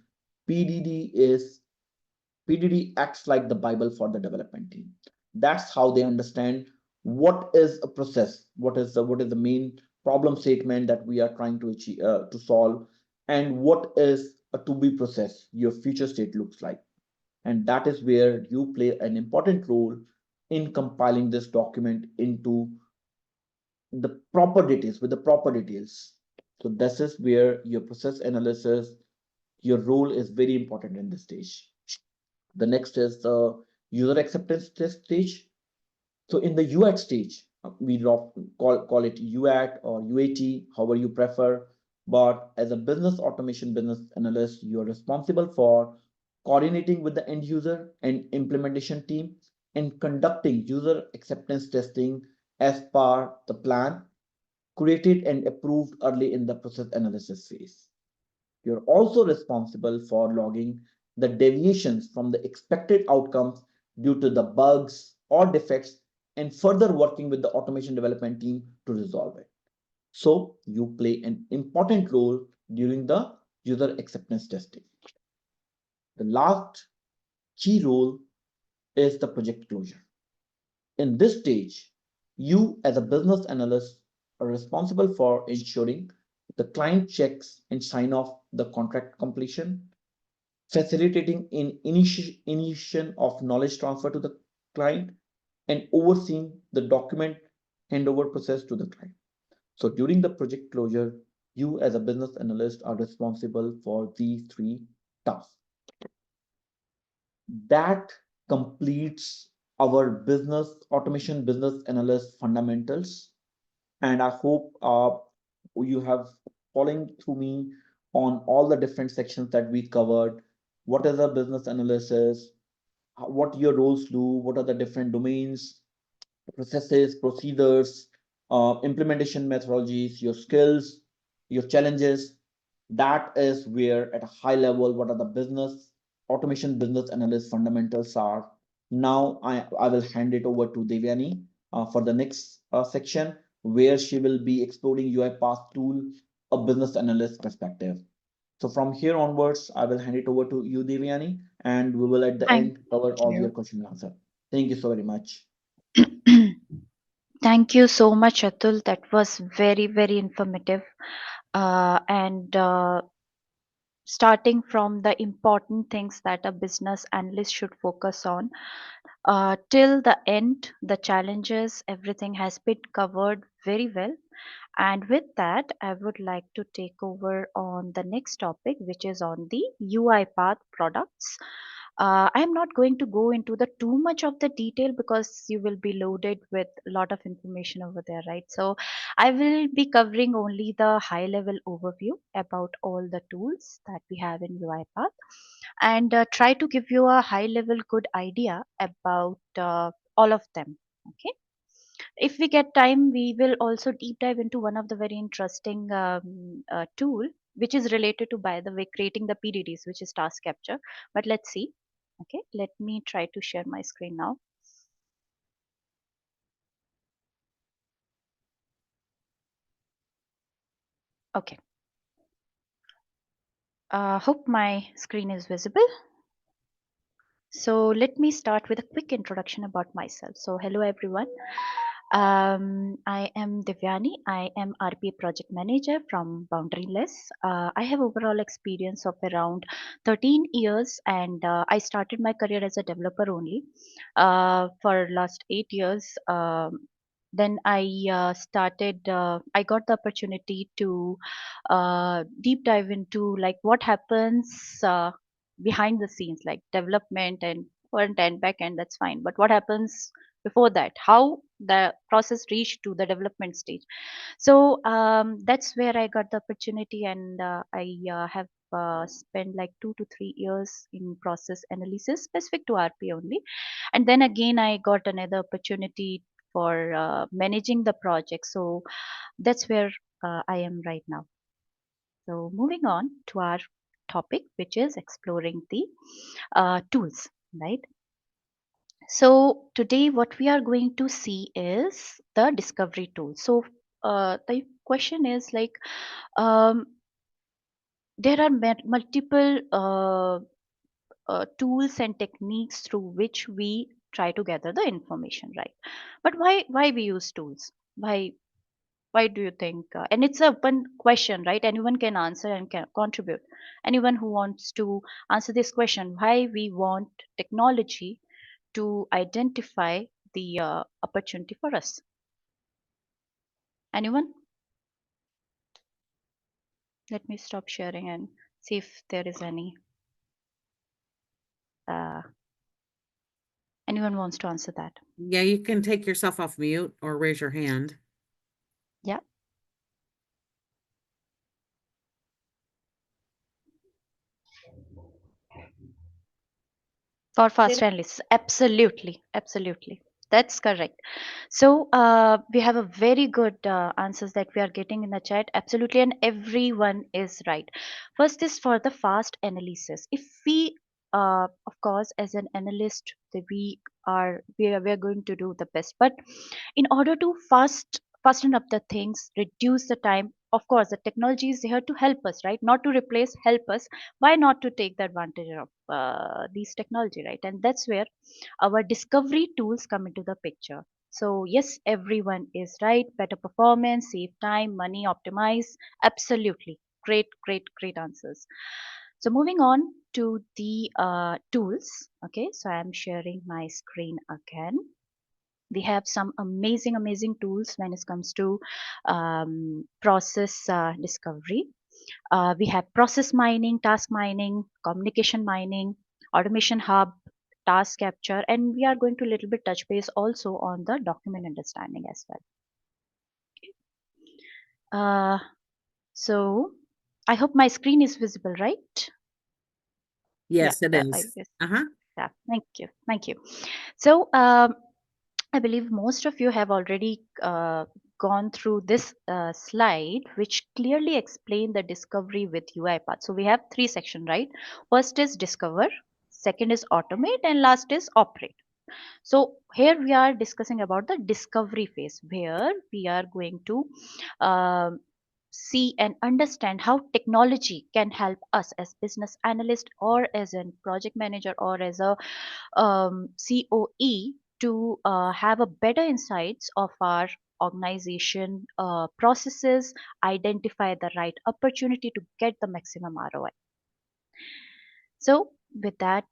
PDD is PDD acts like the Bible for the development team. That's how they understand what is a process, what is the main problem statement that we are trying to achieve to solve, and what is a to be process, your future state looks like. And that is where you play an important role in compiling this document into the proper details with the proper details. So this is where your process analysis, your role is very important in this stage. The next is the user acceptance test stage. So in the UAT stage, we call it UAT or UAT, however you prefer. But as a business automation business analyst, you are responsible for coordinating with the end user and implementation team and conducting user acceptance testing as per the plan created and approved early in the process analysis phase. You're also responsible for logging the deviations from the expected outcomes due to the bugs or defects and further working with the automation development team to resolve it. So you play an important role during the user acceptance testing. The last key role is the project closure. In this stage, you as a business analyst are responsible for ensuring the client checks and sign off the contract completion, facilitating in initiation of knowledge transfer to the client, and overseeing the document handover process to the client. So during the project closure, you as a business analyst are responsible for these three tasks. That completes our business automation business analyst fundamentals. And I hope you have following through me on all the different sections that we covered. What is a business analysis? What your roles do? What are the different domains, processes, procedures, implementation methodologies, your skills, your challenges? That is where, at a high level, what are the business automation business analyst fundamentals are. Now I will hand it over to Devyani for the next section, where she will be exploring UiPath tool, a business analyst perspective. So from here onwards, I will hand it over to you, Devyani, and we will at the Thank end cover all your you. question and answer. Thank you so very much. Thank you so much, Atul. That was very, very informative. And starting from the important things that a business analyst should focus on, till the end, the challenges, everything has been covered very well. And with that, I would like to take over on the next topic, which is on the UiPath products. I am not going to go into the too much of the detail because you will be loaded with a lot of information over there, right? So I will be covering only the high level overview about all the tools that we have in UiPath, and try to give you a high level good idea about all of them. Okay, if we get time, we will also deep dive into one of the very interesting tool which is related to, by the way, creating the PDDs, which is task capture. But let's see. Okay, let me try to share my screen now. Okay, hope my screen is visible. So let me start with a quick introduction about myself. So hello everyone. I am Devyani. I am RPA project manager from Boundaryless. I have overall experience of around 13 years, and I started my career as a developer only. For last 8 years, then I got the opportunity to deep dive into like what happens behind the scenes, like development and front end, back end. That's fine, but what happens before that, how the process reached to the development stage. So that's where I got the opportunity, and I have spent like 2 to 3 years in process analysis specific to RP only. And then again I got another opportunity for managing the project. So that's where I am right now. So moving on to our topic, which is exploring the tools, right? So today what we are going to see is the discovery tool. So the question is like, um, there are multiple tools and techniques through which we try to gather the information, right? But why we use tools? Why do you think? And it's a open question, right? Anyone can answer and can contribute. Anyone who wants to answer this question, why we want technology to identify the opportunity for us? Anyone? Let me stop sharing and see if there is uh, anyone wants to answer that. Yeah, you can take yourself off mute or raise your hand. Yeah. For fast analysts, absolutely, absolutely. That's correct. So we have a very good answers that we are getting in the chat. Absolutely, and everyone is right. First is for the fast analysis. If we, of course, as an analyst, we are going to do the best. But in order to fasten up the things, reduce the time. Of course, the technology is here to help us, right? Not to replace, help us. Why not to take the advantage of these technology, right? And that's where our discovery tools come into the picture. So yes, everyone is right. Better performance, save time, money, optimize. Absolutely, great answers. So moving on to the tools. Okay, so I'm sharing my screen again. We have some amazing tools when it comes to process discovery. We have process mining, task mining, communication mining, automation hub, task capture, and we are going to little bit touch base also on the document understanding as well. uh, so I hope my screen is visible, right? Yes, it I is. guess. Uh-huh. Yeah, thank you. So I believe most of you have already gone through this slide, which clearly explain the discovery with UiPath. So we have three sections, right? First is discover, second is automate, and last is operate. So here we are discussing about the discovery phase, where we are going to um, see and understand how technology can help us as business analyst, or as a project manager, or as a COE, to have a better insights of our organization processes, identify the right opportunity to get the maximum ROI. So with that,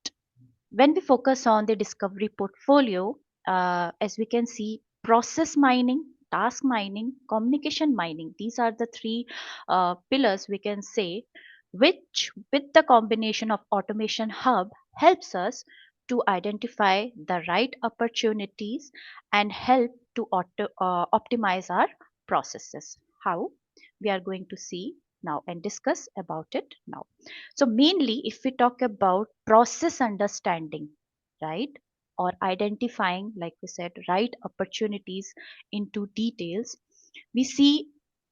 when we focus on the discovery portfolio, as we can see, process mining, task mining, communication mining, these are the three pillars we can say, which with the combination of automation hub helps us to identify the right opportunities and help to optimize our processes. How? We are going to see now and discuss about it now. So mainly if we talk about process understanding, right, or identifying, like we said, right opportunities into details, we see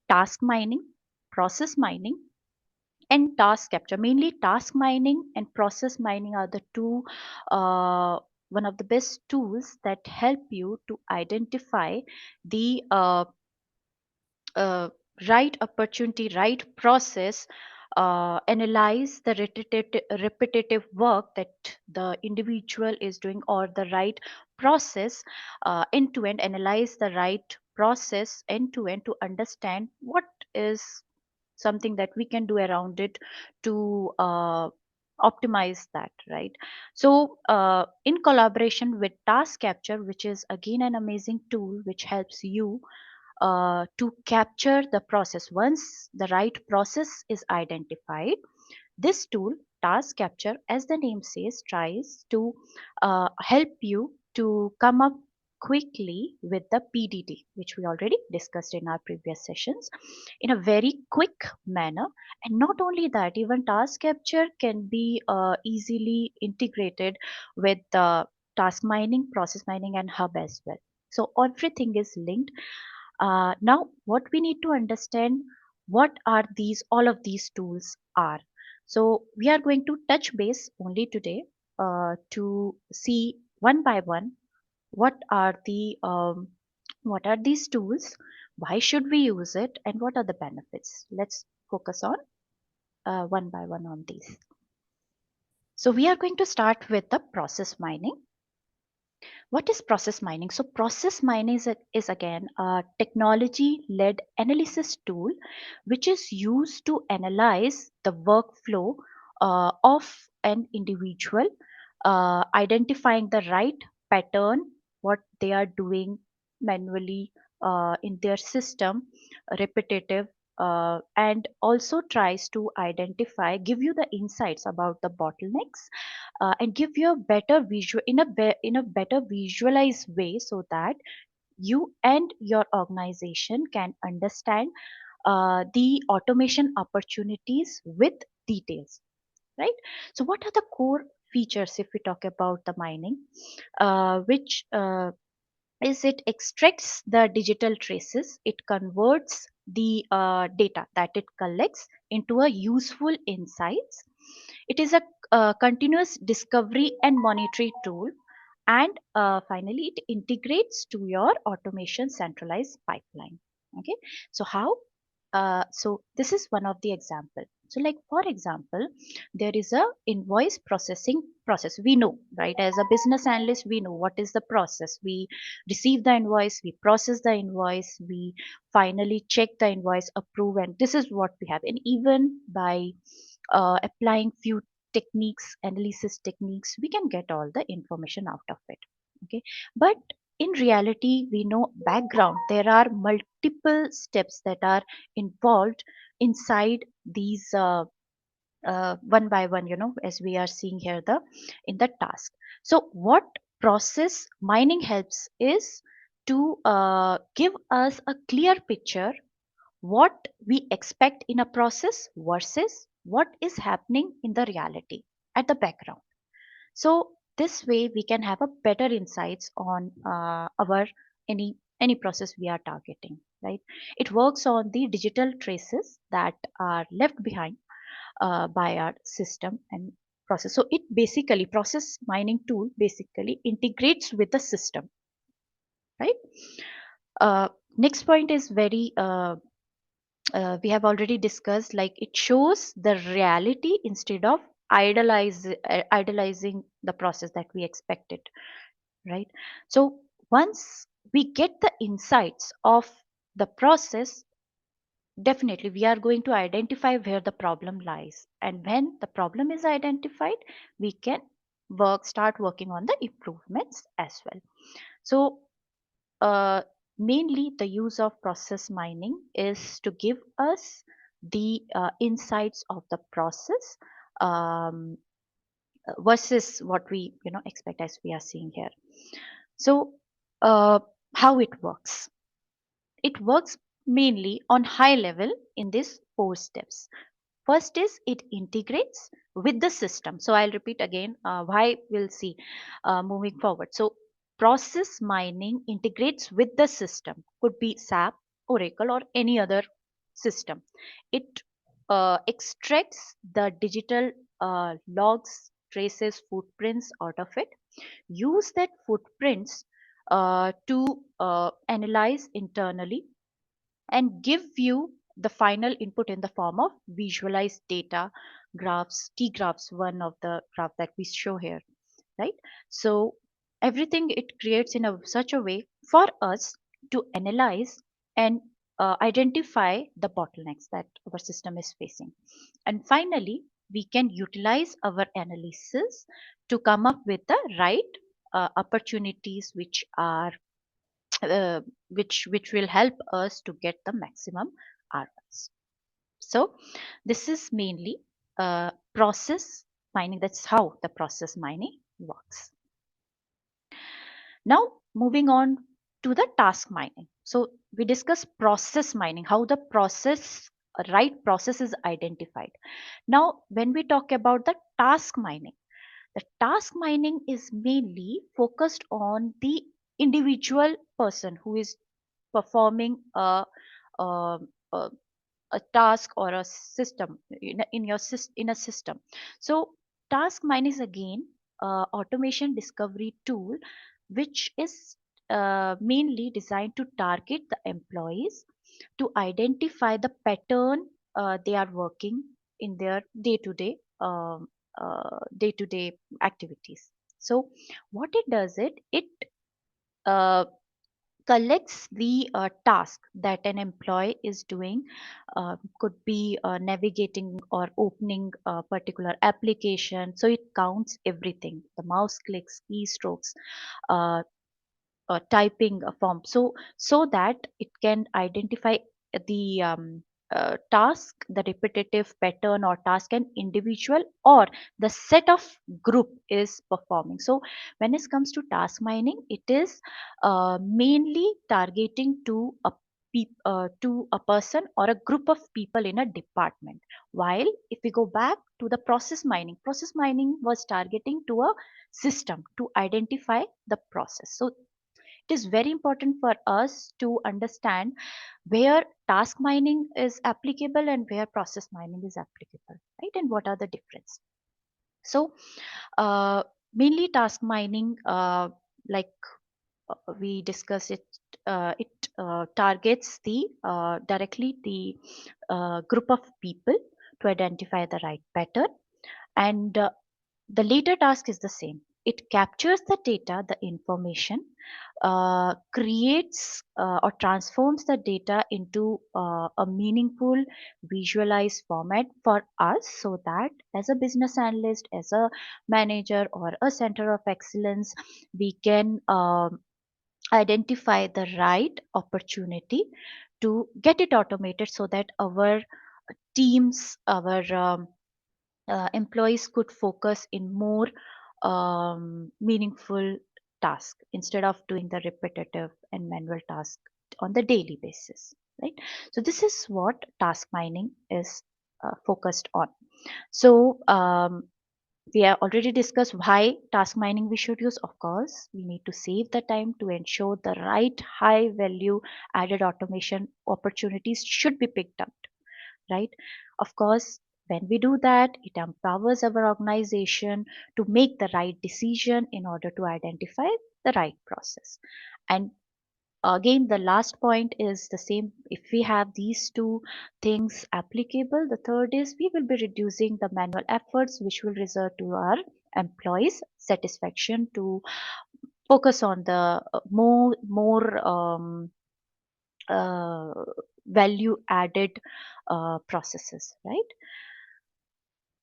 task mining, process mining, and task capture. Mainly task mining and process mining are the two one of the best tools that help you to identify the right opportunity, right process analyze the repetitive work that the individual is doing, or the right process end to end, analyze the right process end to end to understand what is something that we can do around it to optimize that, right? So in collaboration with task capture, which is again an amazing tool which helps you to capture the process. Once the right process is identified, this tool, task capture, as the name says, tries to help you to come up quickly with the PDD, which we already discussed in our previous sessions, in a very quick manner. And not only that, even task capture can be easily integrated with task mining, process mining, and hub as well. So everything is linked. Now, what we need to understand, what are these, all of these tools are. So we are going to touch base only today to see one by one what are what are these tools, why should we use it, and what are the benefits. Let's focus on one by one on these. So we are going to start with the process mining. What is process mining? So process mining is again a technology led analysis tool which is used to analyze the workflow of an individual, identifying the right pattern, what they are doing manually in their system, repetitive, and also tries to identify, give you the insights about the bottlenecks, and give you a better visual in a better visualized way, so that you and your organization can understand the automation opportunities with details, right? So what are the core features if we talk about the mining, which is it extracts the digital traces, it converts the data that it collects into a useful insights. It is a continuous discovery and monitoring tool, and finally it integrates to your automation centralized pipeline. Okay, so how? So this is one of the example. So like for example, there is a invoice processing process. We know, right? As a business analyst, we know what is the process. We receive the invoice, we process the invoice, we finally check the invoice, approve, and this is what we have. And even by applying few techniques, analysis techniques, we can get all the information out of it. Okay, but in reality, we know background there are multiple steps that are involved inside these one by one, as we are seeing here the in the task. So what process mining helps is to give us a clear picture what we expect in a process versus what is happening in the reality at the background. So this way we can have a better insights on our any process we are targeting, right? It works on the digital traces that are left behind by our system and process. So it basically, process mining tool basically integrates with the system, right? Next point is very we have already discussed, like it shows the reality instead of idolizing the process that we expected, right? So once we get the insights of the process, definitely we are going to identify where the problem lies, and when the problem is identified, we can start working on the improvements as well. So uh, mainly the use of process mining is to give us the insights of the process, um, versus what we expect, as we are seeing here. So how it works? It works mainly on high level in these four steps. First is it integrates with the system. So I'll repeat again, why we'll see moving forward. So process mining integrates with the system, could be SAP, Oracle, or any other system. It extracts the digital logs, traces, footprints out of it, use that footprints to analyze internally, and give you the final input in the form of visualized data graphs, T graphs, one of the graph that we show here, right? So everything it creates in such a way for us to analyze and identify the bottlenecks that our system is facing. And finally, we can utilize our analysis to come up with the right opportunities which are uh, which will help us to get the maximum ROIs. So this is mainly process mining. That's how the process mining works. Now moving on to the task mining. So we discuss process mining, how the process right process is identified. Now when we talk about the task mining is mainly focused on the individual person who is performing a, a a task or a system in a system. So task mine is again automation discovery tool which is mainly designed to target the employees to identify the pattern they are working in their day-to-day activities. So what it does, it uh, collects the task that an employee is doing, could be navigating or opening a particular application. So it counts everything, the mouse clicks, keystrokes, uh, typing a form, so that it can identify the task, the repetitive pattern or task an individual or the set of group is performing. So when it comes to task mining, it is mainly targeting to a person or a group of people in a department. While if we go back to the process mining was targeting to a system to identify the process. So it is very important for us to understand where task mining is applicable and where process mining is applicable, right? And what are the difference? So mainly task mining, like we discussed it, it targets the directly the group of people to identify the right pattern, and the later task is the same. It captures the data, the information, creates or transforms the data into a meaningful visualized format for us, so that as a business analyst, as a manager or a center of excellence, we can identify the right opportunity to get it automated, so that our teams, our employees could focus in more meaningful task instead of doing the repetitive and manual task on the daily basis, right? So this is what task mining is focused on. So we have already discussed why task mining we should use. Of course, we need to save the time to ensure the right high value added automation opportunities should be picked up, right? Of course, when we do that, it empowers our organization to make the right decision in order to identify the right process. And again, the last point is the same. If we have these two things applicable, the third is we will be reducing the manual efforts, which will result to our employees' satisfaction to focus on the more uh, value added processes, right?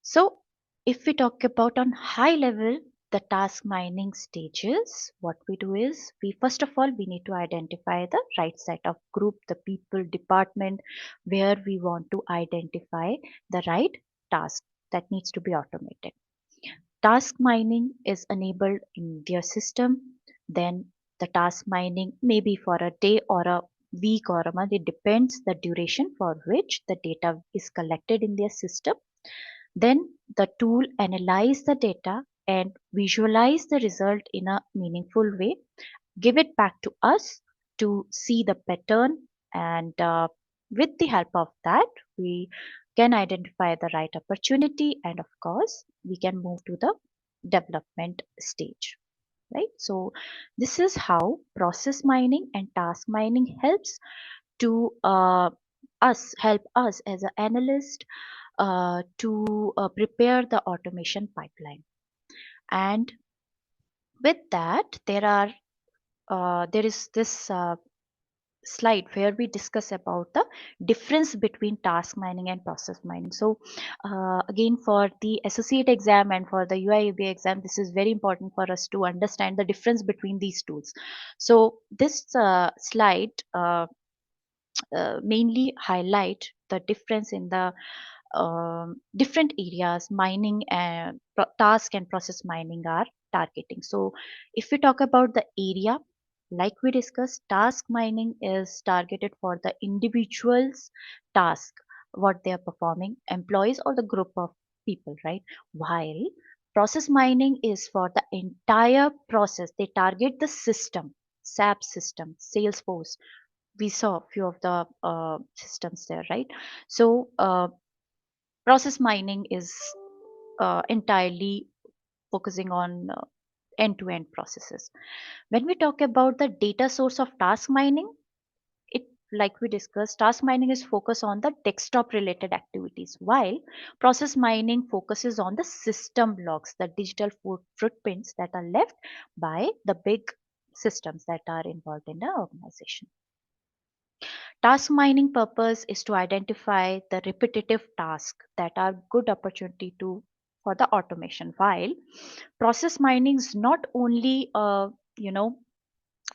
So if we talk about on high level the task mining stages, what we do is we first of all we need to identify the right set of group, the people, department where we want to identify the right task that needs to be automated. Task mining is enabled in their system. Then the task mining may be for a day or a week or a month. It depends the duration for which the data is collected in their system. Then the tool analyze the data and visualize the result in a meaningful way, give it back to us to see the pattern, and with the help of that, we can identify the right opportunity, and of course, we can move to the development stage, right? So this is how process mining and task mining helps to help us as an analyst to prepare the automation pipeline. And with that, there is this slide where we discuss about the difference between task mining and process mining. So again, for the associate exam and for the UiPath exam, this is very important for us to understand the difference between these tools. So this slide mainly highlight the difference in the different areas mining and task and process mining are targeting. So if we talk about the area, like we discussed, task mining is targeted for the individual's task, what they are performing, employees or the group of people, right? While process mining is for the entire process. They target the system, SAP system, Salesforce. We saw a few of the systems there, right? So process mining is entirely focusing on end-to-end processes. When we talk about the data source of task mining, it, like we discussed, task mining is focused on the desktop related activities, while process mining focuses on the system logs, the digital footprints that are left by the big systems that are involved in the organization. Task mining purpose is to identify the repetitive tasks that are good opportunity to for the automation, while process mining is not only you know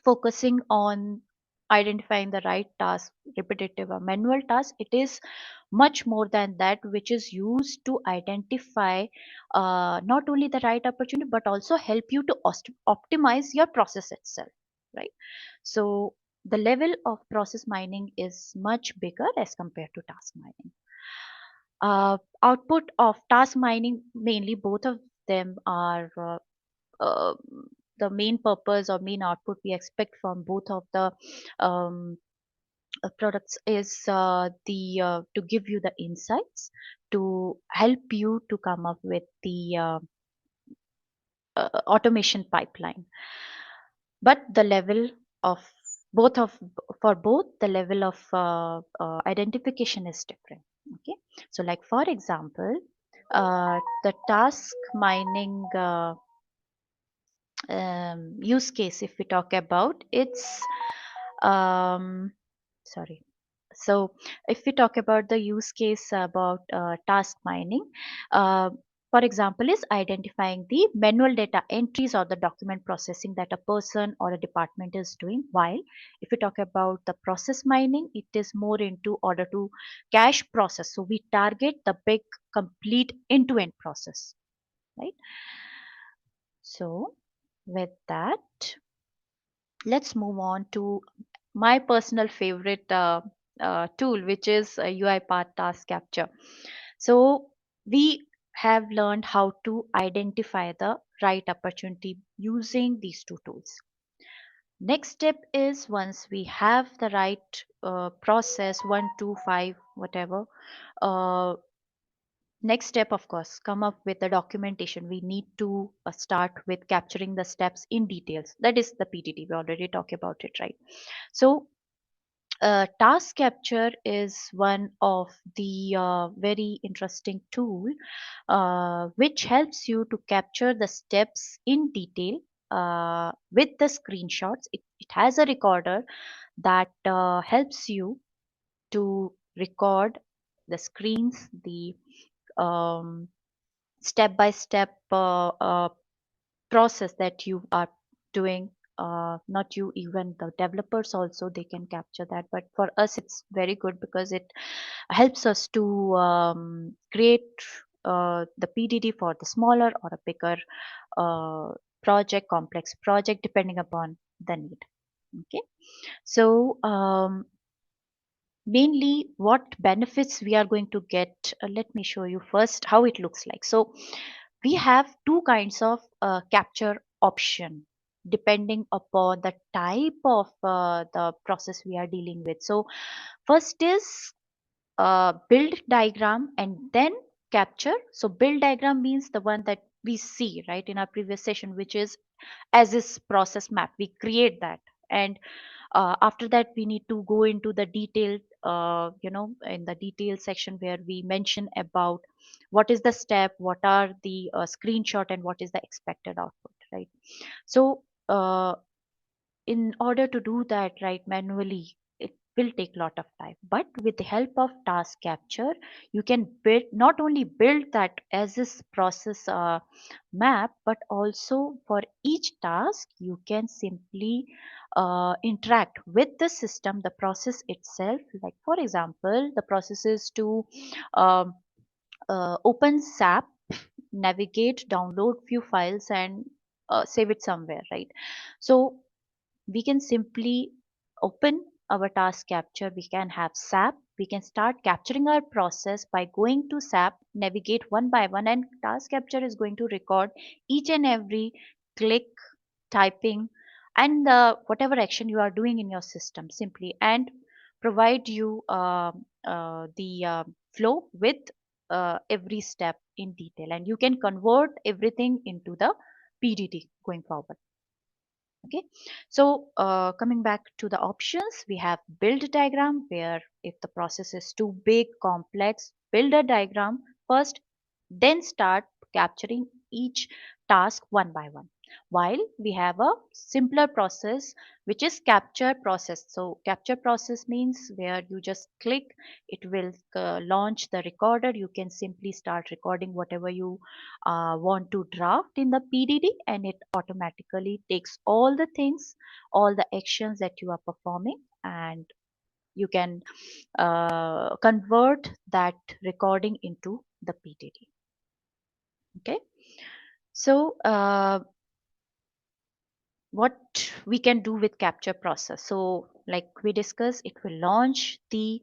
focusing on identifying the right task, repetitive or manual task. It is much more than that, which is used to identify not only the right opportunity but also help you to optimize your process itself, right? So the level of process mining is much bigger as compared to task mining. Output of task mining, mainly both of them are uh, the main purpose or main output we expect from both of the um, products is the to give you the insights, to help you to come up with the automation pipeline. But the level of both of for both, the level of identification is different. Okay, so like for example, the task mining use case, if we talk about, it's sorry. So if we talk about the use case about task mining, uh, for example, is identifying the manual data entries or the document processing that a person or a department is doing. While if we talk about the process mining, it is more into order to cache process. So we target the big complete end-to-end process, right? So with that, let's move on to my personal favorite tool, which is UiPath Task Capture. So we have learned how to identify the right opportunity using these two tools. Next step is, once we have the right process, 1 2 5 whatever, uh, next step, of course, come up with the documentation. We need to start with capturing the steps in details. That is the PTT. We already talked about it, right? So task capture is one of the very interesting tool which helps you to capture the steps in detail with the screenshots. It has a recorder that helps you to record the screens, the um, step by step process that you are doing. Not you, even the developers also, they can capture that, but for us it's very good because it helps us to create the PDD for the smaller or a bigger project, complex project, depending upon the need. Okay, so mainly what benefits we are going to get, let me show you first how it looks like. So we have two kinds of capture option depending upon the type of the process we are dealing with. So first is build diagram and then capture. So build diagram means the one that we see right in our previous session, which is as is process map. We create that, and after that we need to go into the detailed in the detail section where we mention about what is the step, what are the screenshot, and what is the expected output, right? So in order to do that right manually, it will take a lot of time, but with the help of task capture, you can build, not only build that as this process map, but also for each task you can simply interact with the system, the process itself. Like for example, the process is to um, open SAP, navigate, download few files, and save it somewhere, right? So we can simply open our task capture. We can have SAP. We can start capturing our process by going to SAP, navigate one by one, and task capture is going to record each and every click, typing, and whatever action you are doing in your system simply, and provide you the flow with every step in detail, and you can convert everything into the PDD going forward. Okay, so coming back to the options, we have build diagram, where if the process is too big, complex, build a diagram first, then start capturing each task one by one. While we have a simpler process, which is capture process. So capture process means where you just click, it will launch the recorder. You can simply start recording whatever you want to draft in the PDD, and it automatically takes all the things, all the actions that you are performing, and you can convert that recording into the PDD. Okay, so what we can do with capture process? So like we discussed, it will launch the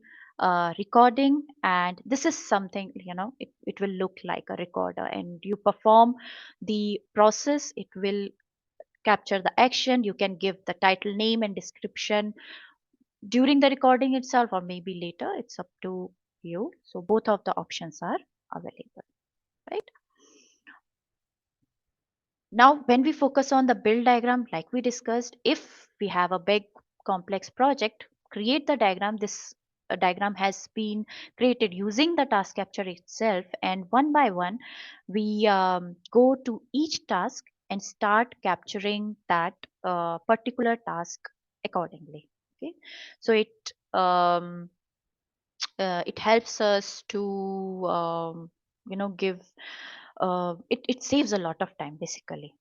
recording, and this is something, it will look like a recorder, and you perform the process. It will capture the action. You can give the title, name, and description during the recording itself, or maybe later. It's up to you. So both of the options are available, right? Now, when we focus on the build diagram, like we discussed, if we have a big complex project, create the diagram. This diagram has been created using the task capture itself, and one by one, we go to each task and start capturing that particular task accordingly. Okay, so it helps us to give it saves a lot of time basically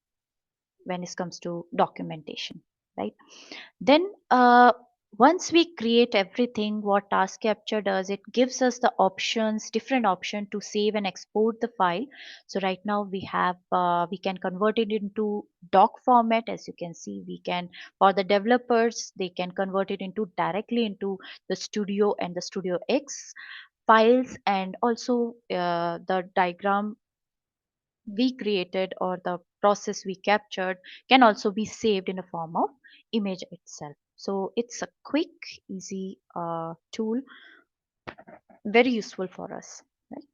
when it comes to documentation, right? Then once we create everything, what task capture does, it gives us the options, different option to save and export the file. So right now we have we can convert it into doc format. As you can see, we can, for the developers, they can convert it into directly into the Studio and the Studio X files, and also the diagram we created or the process we captured can also be saved in a form of image itself. So it's a quick, easy tool, very useful for us. Right?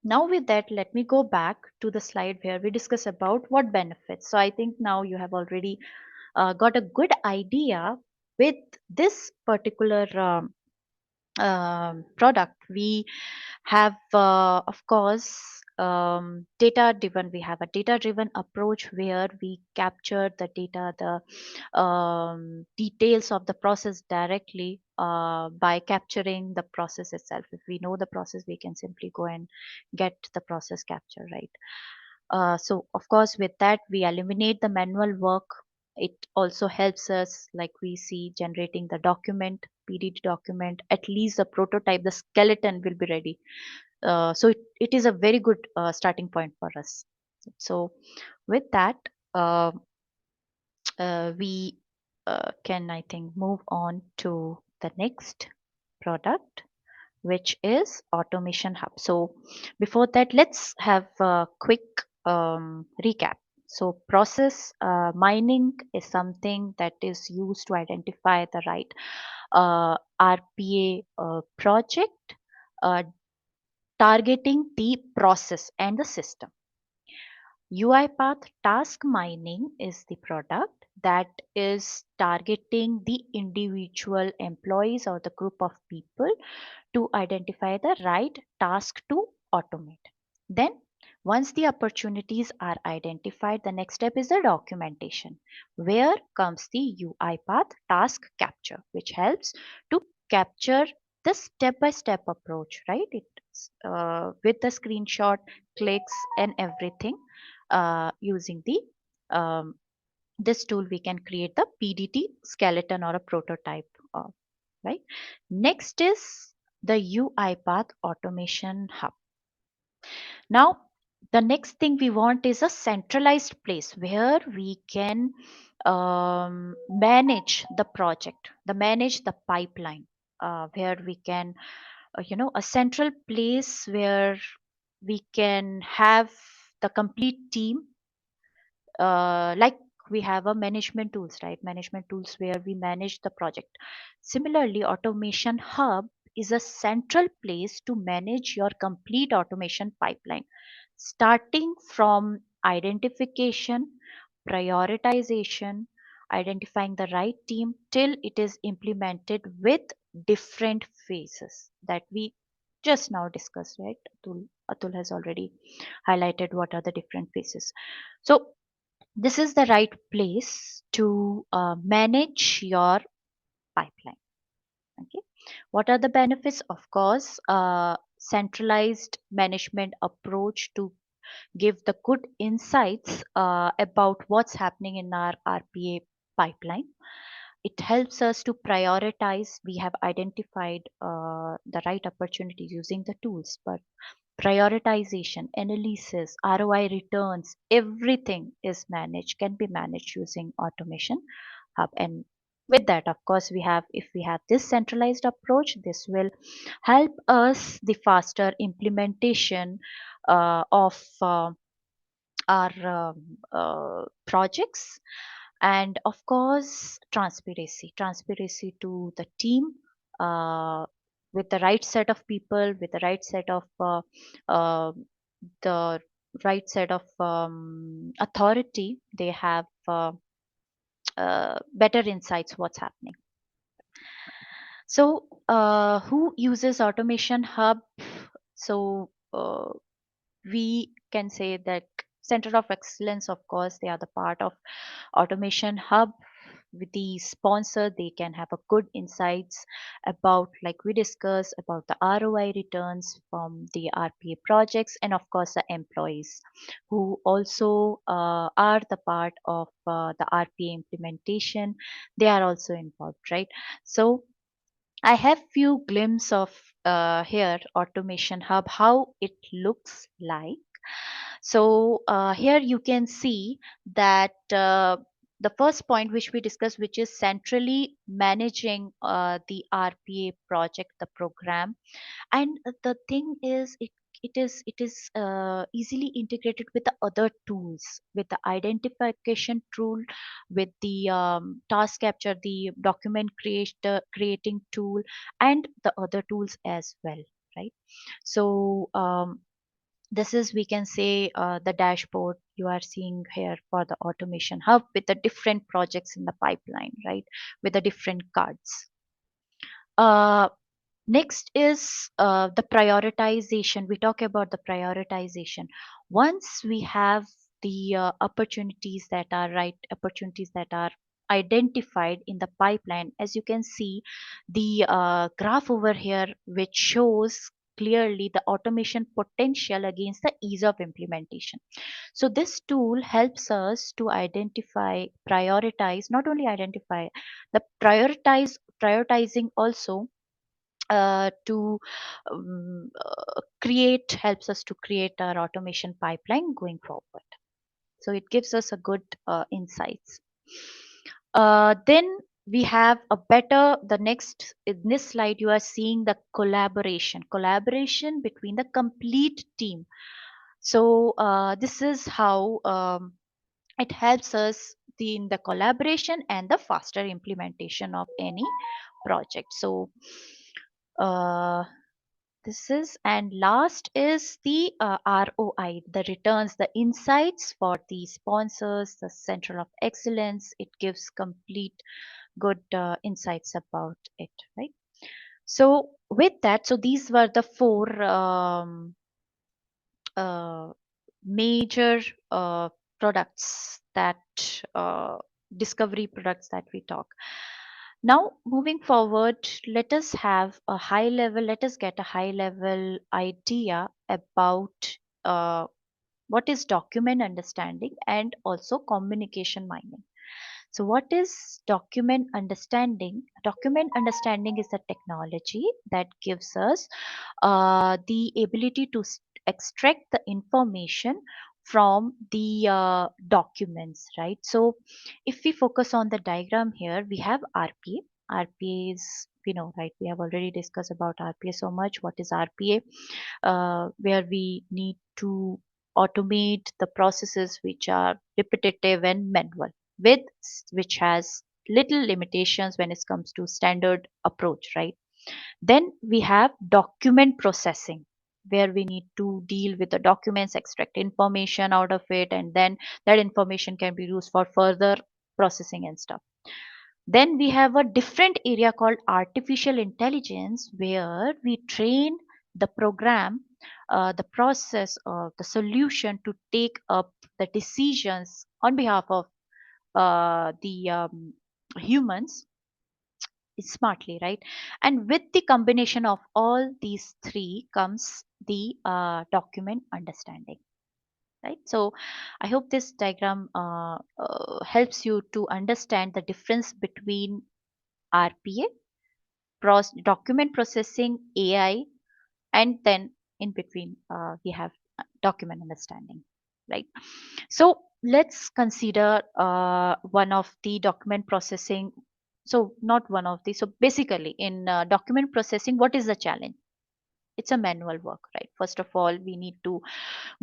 Now with that, let me go back to the slide where we discuss about what benefits. So I think now you have already got a good idea with this particular product. We have of course data driven, we have a data driven approach where we capture the data, the details of the process directly by capturing the process itself. If we know the process, we can simply go and get the process capture, right? So of course with that we eliminate the manual work. It also helps us, like we see, generating the document, PDD document, at least the prototype, the skeleton will be ready. So it is a very good starting point for us. So with that, uh, we can, I think, move on to the next product, which is Automation Hub. So before that, let's have a quick recap. So process mining is something that is used to identify the right RPA project, uh, targeting the process and the system. UiPath task mining is the product that is targeting the individual employees or the group of people to identify the right task to automate. Then, once the opportunities are identified, the next step is the documentation, where comes the UiPath task capture, which helps to capture the step-by-step approach, right? It's with the screenshot, clicks, and everything. Using the this tool, we can create the PDT skeleton or a prototype of, right? Next is the UiPath Automation Hub. Now, the next thing we want is a centralized place where we can manage the project, manage the pipeline, where we can, a central place where we can have the complete team, like we have a management tools, right? Management tools where we manage the project. Similarly, automation hub is a central place to manage your complete automation pipeline, starting from identification, prioritization, identifying the right team till it is implemented with different phases that we just now discussed, right? Atul has already highlighted what are the different phases. So this is the right place to manage your pipeline. Okay. What are the benefits? Of course, centralized management approach to give the good insights about what's happening in our RPA pipeline. It helps us to prioritize. We have identified the right opportunities using the tools, but prioritization, analysis, ROI returns, everything is managed, can be managed using automation hub. And with that, of course, if we have this centralized approach, this will help us the faster implementation of our projects. And of course, transparency to the team, uh, with the right set of people, with the right set of uh, the right set of authority, they have better insights what's happening. So who uses automation hub? So we can say that center of excellence, of course, they are the part of automation hub. With the sponsor, they can have a good insights about, like we discussed, about the ROI returns from the RPA projects, and of course the employees who also are the part of the RPA implementation. They are also involved, right? So I have few glimpse of here automation hub, how it looks like. So here you can see that the first point which we discussed, which is centrally managing the RPA project, the program. And the thing is, it is easily integrated with the other tools, with the identification tool, with the task capture, the document creating tool, and the other tools as well, right? So this is, we can say, the dashboard you are seeing here for the automation hub with the different projects in the pipeline, right? With the different cards. uh, Next is the prioritization. We talk about the prioritization. Once we have the opportunities that are identified in the pipeline, as you can see, the graph over here, which shows clearly the automation potential against the ease of implementation. So this tool helps us to prioritize, not only identify, the prioritizing also to create, helps us to create our automation pipeline going forward. So it gives us a good insights. Then we have a better, the next, in this slide you are seeing the collaboration between the complete team. So this is how it helps us in the collaboration and the faster implementation of any project. So uh, this is, and last is the ROI, the returns, the insights for the sponsors, the Center of Excellence. It gives complete good insights about it, right? So with that, so these were the four uh, major products that uh, discovery products that we talk. Now, moving forward, let us have a high level, let us get a high level idea about what is document understanding and also communication mining. So, what is document understanding? Document understanding is a technology that gives us the ability to extract the information from the documents, right? So, if we focus on the diagram here, we have RPA. RPA is, you know, right? We have already discussed about RPA so much. What is RPA? Where we need to automate the processes which are repetitive and manual with which has little limitations when it comes to standard approach, right? Then we have document processing, where we need to deal with the documents, extract information out of it, and then that information can be used for further processing and stuff. Then we have a different area called artificial intelligence, where we train the program, the process, or the solution to take up the decisions on behalf of the humans smartly, right? And with the combination of all these three comes the document understanding, right? So I hope this diagram helps you to understand the difference between RPA, document processing, AI, and then in between we have document understanding, right? So let's consider one of the document processing. So not one of the, so basically in document processing, what is the challenge? It's a manual work, right? First of all, we need to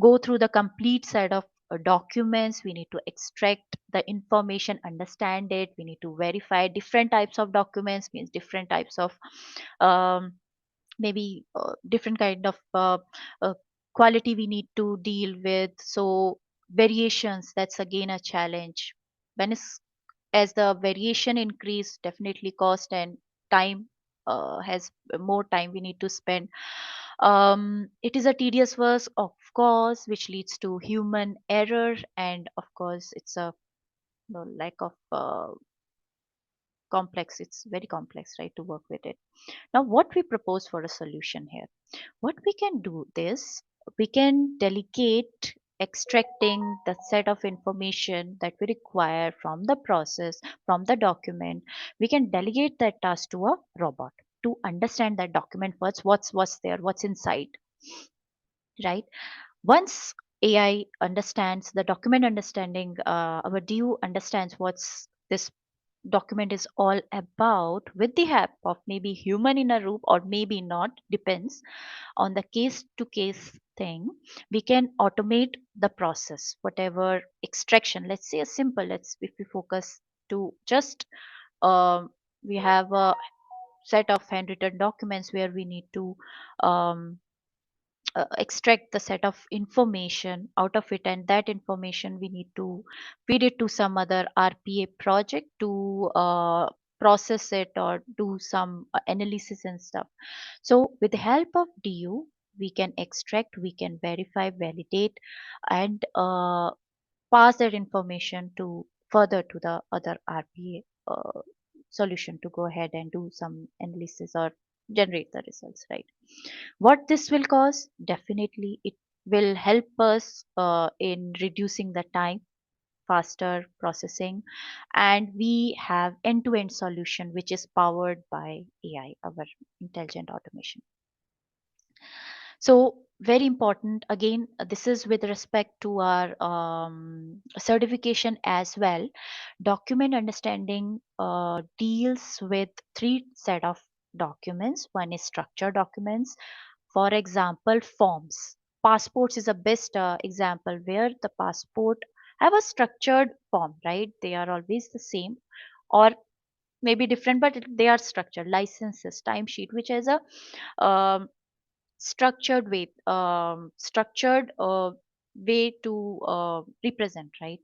go through the complete set of documents. We need to extract the information, understand it. We need to verify different types of documents, means different types of um, maybe different kind of quality we need to deal with. So variations, that's again a challenge. When is, as the variation increase, definitely cost and time has more time we need to spend. It is a tedious work, of course, which leads to human error, and of course it's a, you know, lack of complex, it's very complex, right, to work with it. Now what we propose for a solution here, what we can do is we can delegate extracting the set of information that we require from the process, from the document. We can delegate that task to a robot to understand that document first, what's there, what's inside, right? Once AI understands the document understanding, our DU understands what's this document is all about, with the help of maybe human in a loop or maybe not, depends on the case to case thing. We can automate the process, whatever extraction, let's say a simple, let's, if we focus to just we have a set of handwritten documents where we need to um, extract the set of information out of it, and that information we need to feed it to some other RPA project to process it or do some analysis and stuff. So with the help of DU, we can extract, we can verify, validate, and pass that information to further to the other RPA solution to go ahead and do some analysis or generate the results, right? What this will cause? Definitely, it will help us in reducing the time, faster processing, and we have end-to-end solution which is powered by AI, our intelligent automation. So very important. Again, this is with respect to our certification as well. Document understanding deals with three set of documents. One is structured documents. For example, forms. Passports is a best example where the passport have a structured form, right? They are always the same or maybe different, but they are structured. Licenses, timesheet, which has a um, structured way to represent, right?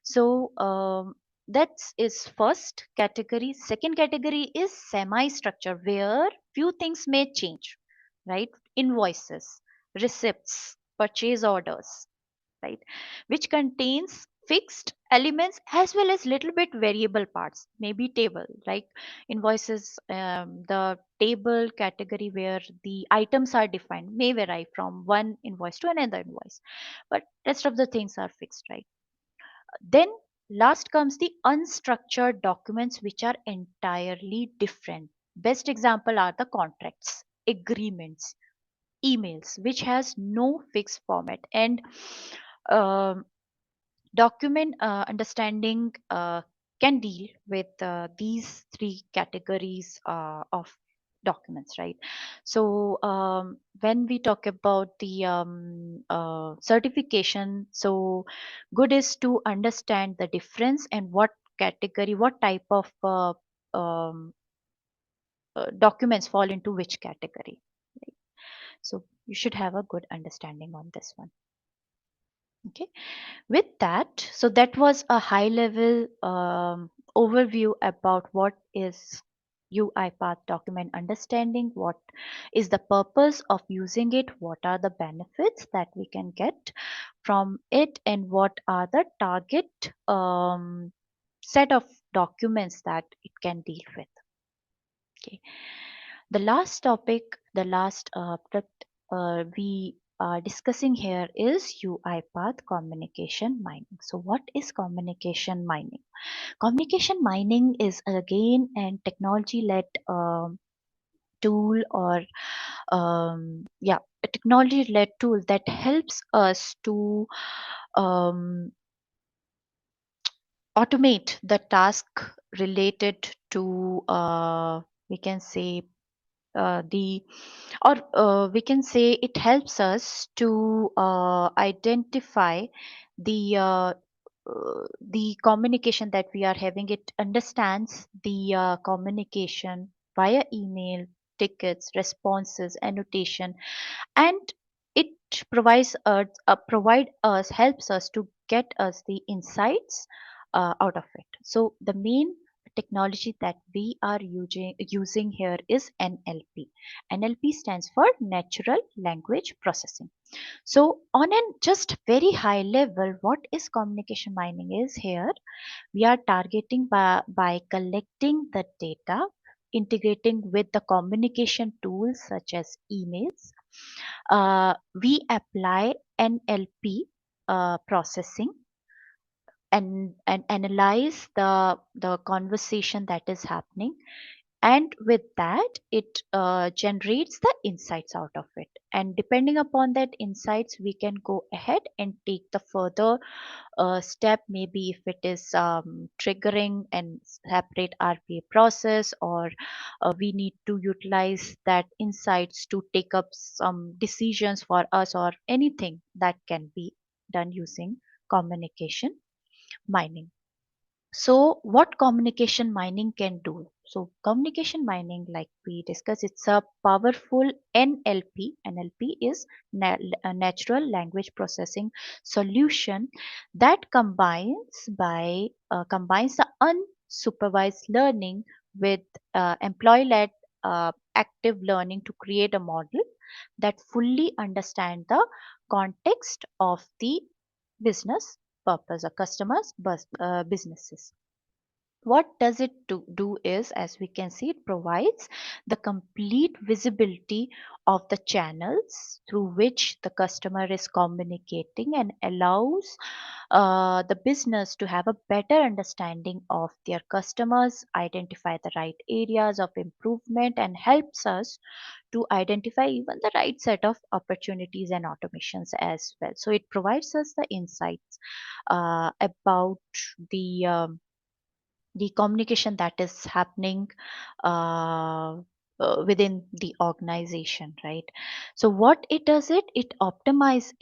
So that is first category. Second category is semi-structured, where few things may change, right? Invoices, receipts, purchase orders, right? Which contains fixed elements as well as little bit variable parts, maybe table, like invoices. The table category where the items are defined may vary from one invoice to another invoice, but rest of the things are fixed, right? Then last comes the unstructured documents, which are entirely different. Best example are the contracts, agreements, emails, which has no fixed format. And um, document understanding can deal with these three categories of documents, right? So when we talk about the certification, so good is to understand the difference and what category, what type of um, documents fall into which category, right? So you should have a good understanding on this one. Okay. With that, so that was a high level overview about what is UiPath document understanding, what is the purpose of using it, what are the benefits that we can get from it, and what are the target set of documents that it can deal with. Okay. The last topic, the last that we are discussing here is UiPath communication mining. So, what is communication mining? Communication mining is again an technology-led tool, or a technology-led tool that helps us to um, automate the task related to we can say the or we can say it helps us to identify the the communication that we are having. It understands the communication via email, tickets, responses, annotation, and it provide us helps us to get us the insights out of it. So the main technology that we are using here is NLP. NLP stands for Natural Language Processing. So on a just very high level, what is communication mining is here? We are targeting by collecting the data, integrating with the communication tools such as emails. We apply NLP processing and analyze the conversation that is happening, and with that it generates the insights out of it, and depending upon that insights we can go ahead and take the further step, maybe if it is triggering and separate RPA process, or we need to utilize that insights to take up some decisions for us, or anything that can be done using communication mining. So, what communication mining can do? So, communication mining, like we discussed, it's a powerful NLP. NLP is a natural language processing solution that combines the unsupervised learning with employee-led active learning to create a model that fully understand the context of the business purpose or customers businesses. What does it do is, as we can see, it provides the complete visibility of the channels through which the customer is communicating, and allows the business to have a better understanding of their customers, identify the right areas of improvement, and helps us to identify even the right set of opportunities and automations as well. So it provides us the insights about the communication that is happening uh, within the organization, right? So what it does, it optimize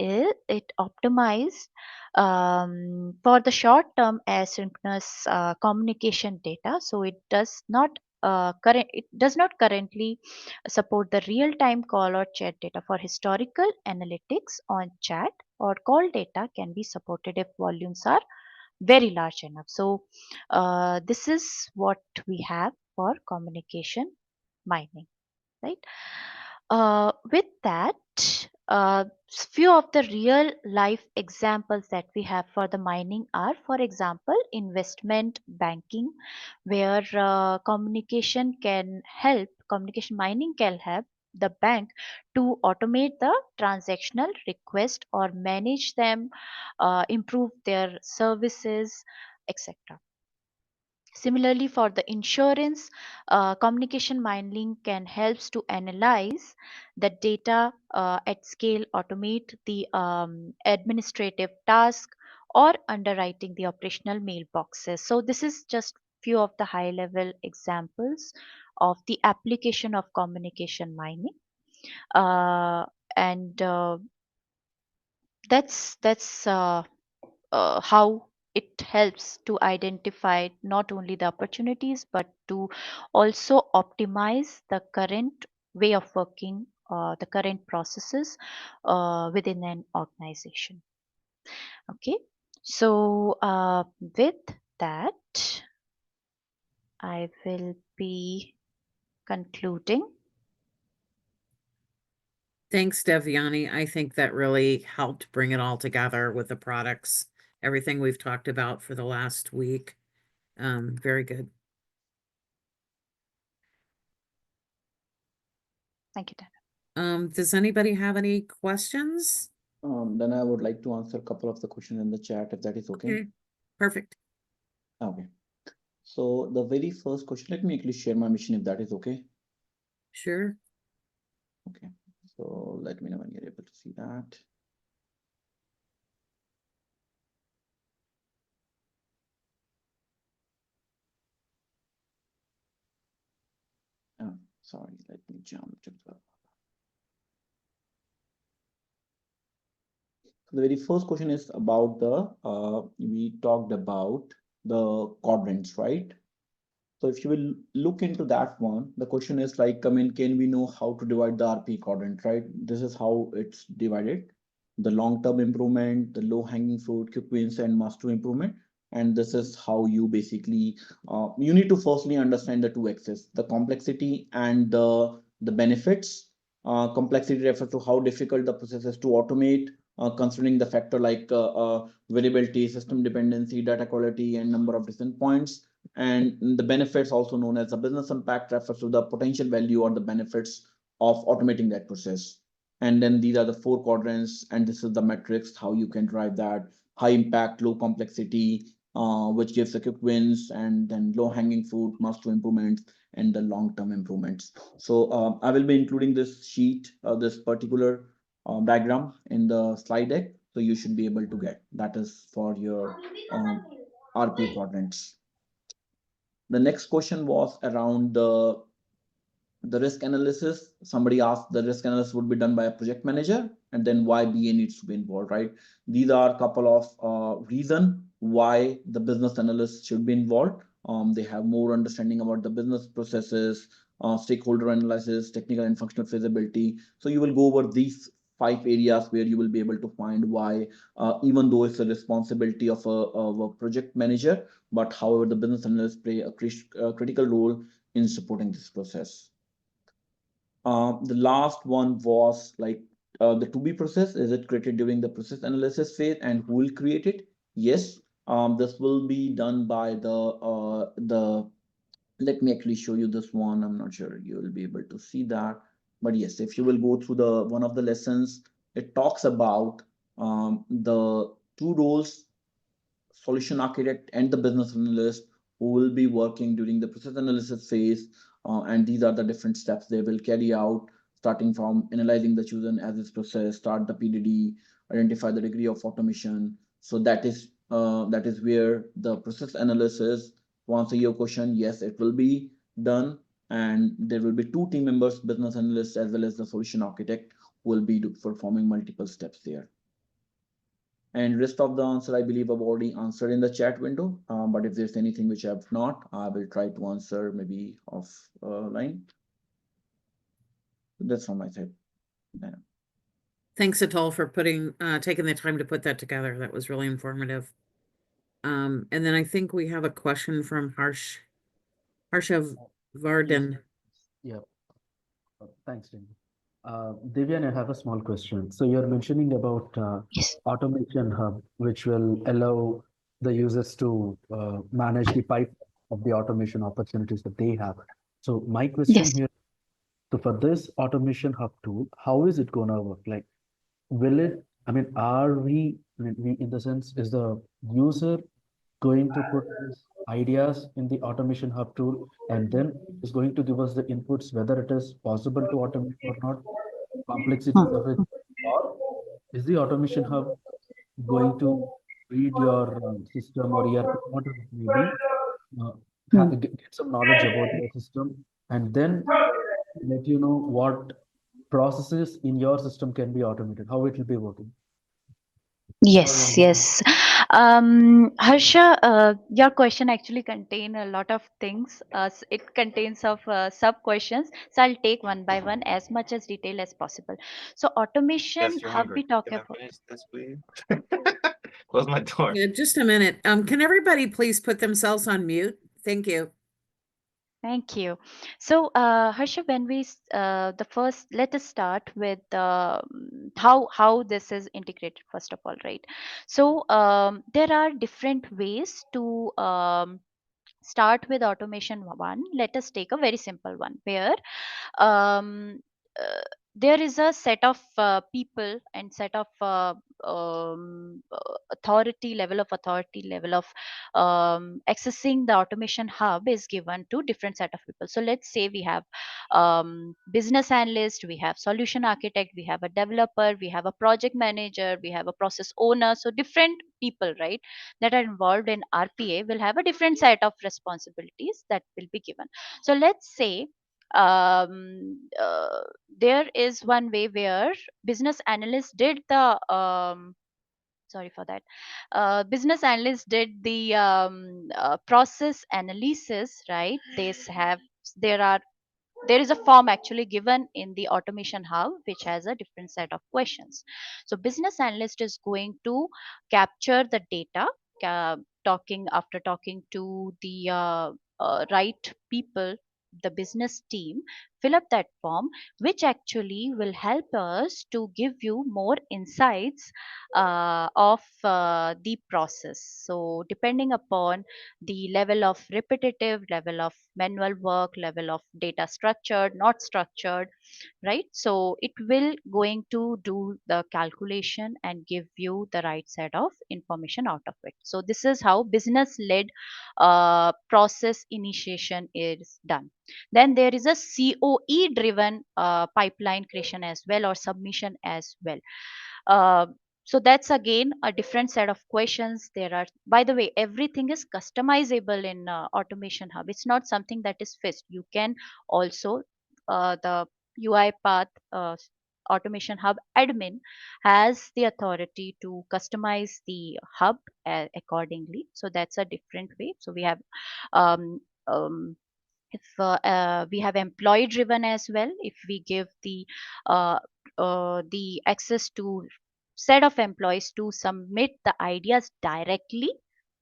for the short term asynchronous communication data. So it does not it does not currently support the real-time call or chat data. For historical analytics on chat or call data can be supported if volumes are very large enough. So this is what we have for communication mining, right? With that, few of the real life examples that we have for the mining are, for example, investment banking, where communication mining can help the bank to automate the transactional request or manage them, improve their services, etc. Similarly, for the insurance, communication mining can helps to analyze the data at scale, automate the administrative task, or underwriting the operational mailboxes. So this is just few of the high level examples of the application of communication mining. Uh, and that's how it helps to identify not only the opportunities but to also optimize the current way of working, the current processes within an organization. Okay, so with that, I will be concluding. Thanks, Devyani. I think that really helped bring it all together with the products, everything we've talked about for the last week. Very good. Thank you, Dana. Does anybody have any questions? Then I would like to answer a couple of the questions in the chat, if that is okay. Okay, perfect. Okay. So the very first question, let me actually share my mission if that is okay. Sure. Okay. So let me know when you're able to see that. Oh, sorry, let me jump to the. The very first question is about we talked about the quadrants, right? So if you will look into that one, the question is like, I mean, can we know how to divide the RP quadrant, right? This is how it's divided. The long-term improvement, the low-hanging fruit, quick wins, and must-do improvement. And this is how you basically, you need to firstly understand the two axes, the complexity and the benefits. Complexity refers to how difficult the process is to automate, considering the factor like variability, system dependency, data quality, and number of different points. And the benefits, also known as the business impact, refers to the potential value or the benefits of automating that process. And then these are the four quadrants, and this is the metrics, how you can drive that: high impact, low complexity, which gives the quick wins, and then low hanging fruit, must do improvements, and the long-term improvements. So I will be including this sheet, this particular diagram in the slide deck. So you should be able to get that is for your RP quadrants. The next question was around the risk analysis. Somebody asked the risk analysis would be done by a project manager, and then why BA needs to be involved, right? These are a couple of reasons why the business analyst should be involved. They have more understanding about the business processes, stakeholder analysis, technical and functional feasibility. So you will go over these 5 areas where you will be able to find why, even though it's a responsibility of a project manager, but however, the business analysts play a critical role in supporting this process. The last one was like the to be process. Is it created during the process analysis phase, and who will create it? Yes, this will be done by the. Let me actually show you this one. I'm not sure you will be able to see that, but yes, if you will go through the one of the lessons, it talks about the two roles: solution architect and the business analyst, who will be working during the process analysis phase. And these are the different steps they will carry out, starting from analyzing the chosen as its process, start the PDD, identify the degree of automation. So that is where the process analysis, to answer your question, yes, it will be done. And there will be 2 team members, business analyst as well as the solution architect, who will be performing multiple steps there. And rest of the answer, I believe I've already answered in the chat window. But if there's anything which I've not, I will try to answer maybe offline. That's from my side. Yeah. Thanks, Atul, for taking the time to put that together. That was really informative. And then I think we have a question from Harsha Vardhan. Yeah. Thanks, Devyani. Devyani, I have a small question. So you're mentioning about Yes. Automation Hub, which will allow the users to manage the pipe of the automation opportunities that they have. So my question Yes. here, so for this Automation Hub tool, how is it gonna work? Like, will it, I mean, we in the sense, is the user going to put his ideas in the Automation Hub tool and then is going to give us the inputs whether it is possible to automate or not, complexities of it, or is the Automation Hub going to read your system or ERP, whatever it may be, uh, get some knowledge about your system, and then let you know what processes in your system can be automated, how it will be working. Yes, yes. Harsha, your question actually contain a lot of things. It contains of sub questions. So I'll take one by one as much as detail as possible. So automation Yes, you're hub we hungry. talk Can I about. finish this, please? Close my door. Yeah, just a minute. Can everybody please put themselves on mute? Thank you. Thank you. So, Harsha, when the first, let us start with how this is integrated. First of all, right? So, there are different ways to start with automation one. Let us take a very simple one where um, uh, there is a set of people and set of authority level of accessing the automation hub is given to different set of people. So let's say we have business analyst, we have solution architect, we have a developer, we have a project manager, we have a process owner. So different people, right, that are involved in RPA will have a different set of responsibilities that will be given. So let's say there is one way where business analysts did the sorry for that, business analysts did the process analysis, right? There are there is a form actually given in the automation hub which has a different set of questions. So business analyst is going to capture the data, talking to the right people, the business team, fill up that form, which actually will help us to give you more insights of the process. So depending upon the level of repetitive, level of manual work, level of data structured, not structured, right? So it will going to do the calculation and give you the right set of information out of it. So this is how business led process initiation is done. Then there is a COE driven pipeline creation as well, or submission as well. uh, so that's again a different set of questions. There are, by the way, everything is customizable in automation hub. It's not something that is fixed. You can also the UiPath automation hub admin has the authority to customize the hub accordingly. So that's a different way. So we have um, um, if we have employee driven as well, if we give uh, the access to set of employees to submit the ideas directly,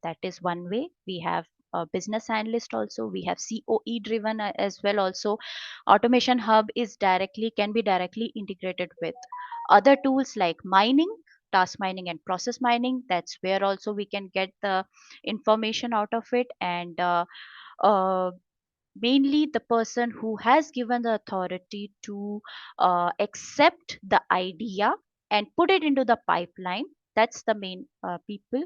that is one way. We have a business analyst also, we have COE driven as well. Also automation hub is directly can be directly integrated with other tools like mining, task mining and process mining. That's where also we can get the information out of it. And uh, mainly the person who has given the authority to accept the idea and put it into the pipeline, that's the main people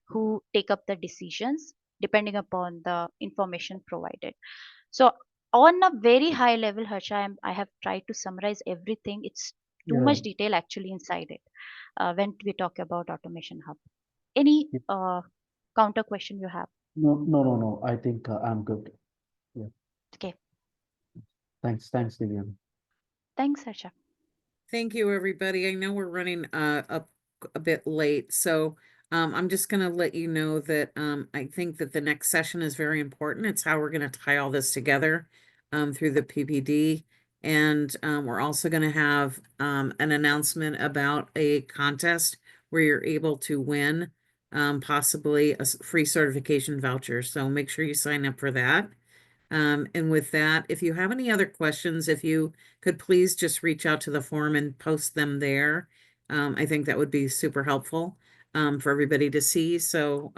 who take up the decisions depending upon the information provided. So on a very high level, Harsha, I have tried to summarize everything. It's too Yeah. much detail actually inside it when we talk about automation hub. Any counter question you have? No. I think I'm good. Yeah. Okay, Thanks, Devyani. thanks, Harsha. Thank you, everybody. I know we're running up a bit late, so I'm just gonna let you know that I think that the next session is very important. It's how we're gonna tie all this together through the PPD. And we're also gonna have an announcement about a contest where you're able to win possibly a free certification voucher. So make sure you sign up for that. And with that, if you have any other questions, if you could please just reach out to the forum and post them there. I think that would be super helpful for everybody to see. So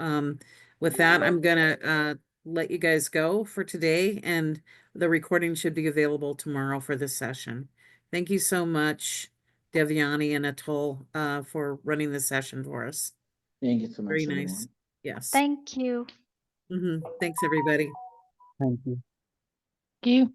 with that, I'm gonna let you guys go for today, and the recording should be available tomorrow for this session. Thank you so much, Devyani and Atul, for running the session for us. Thank you so much, Very nice. everyone. Yes. Thank you. Thanks, everybody. Thank you. Thank you.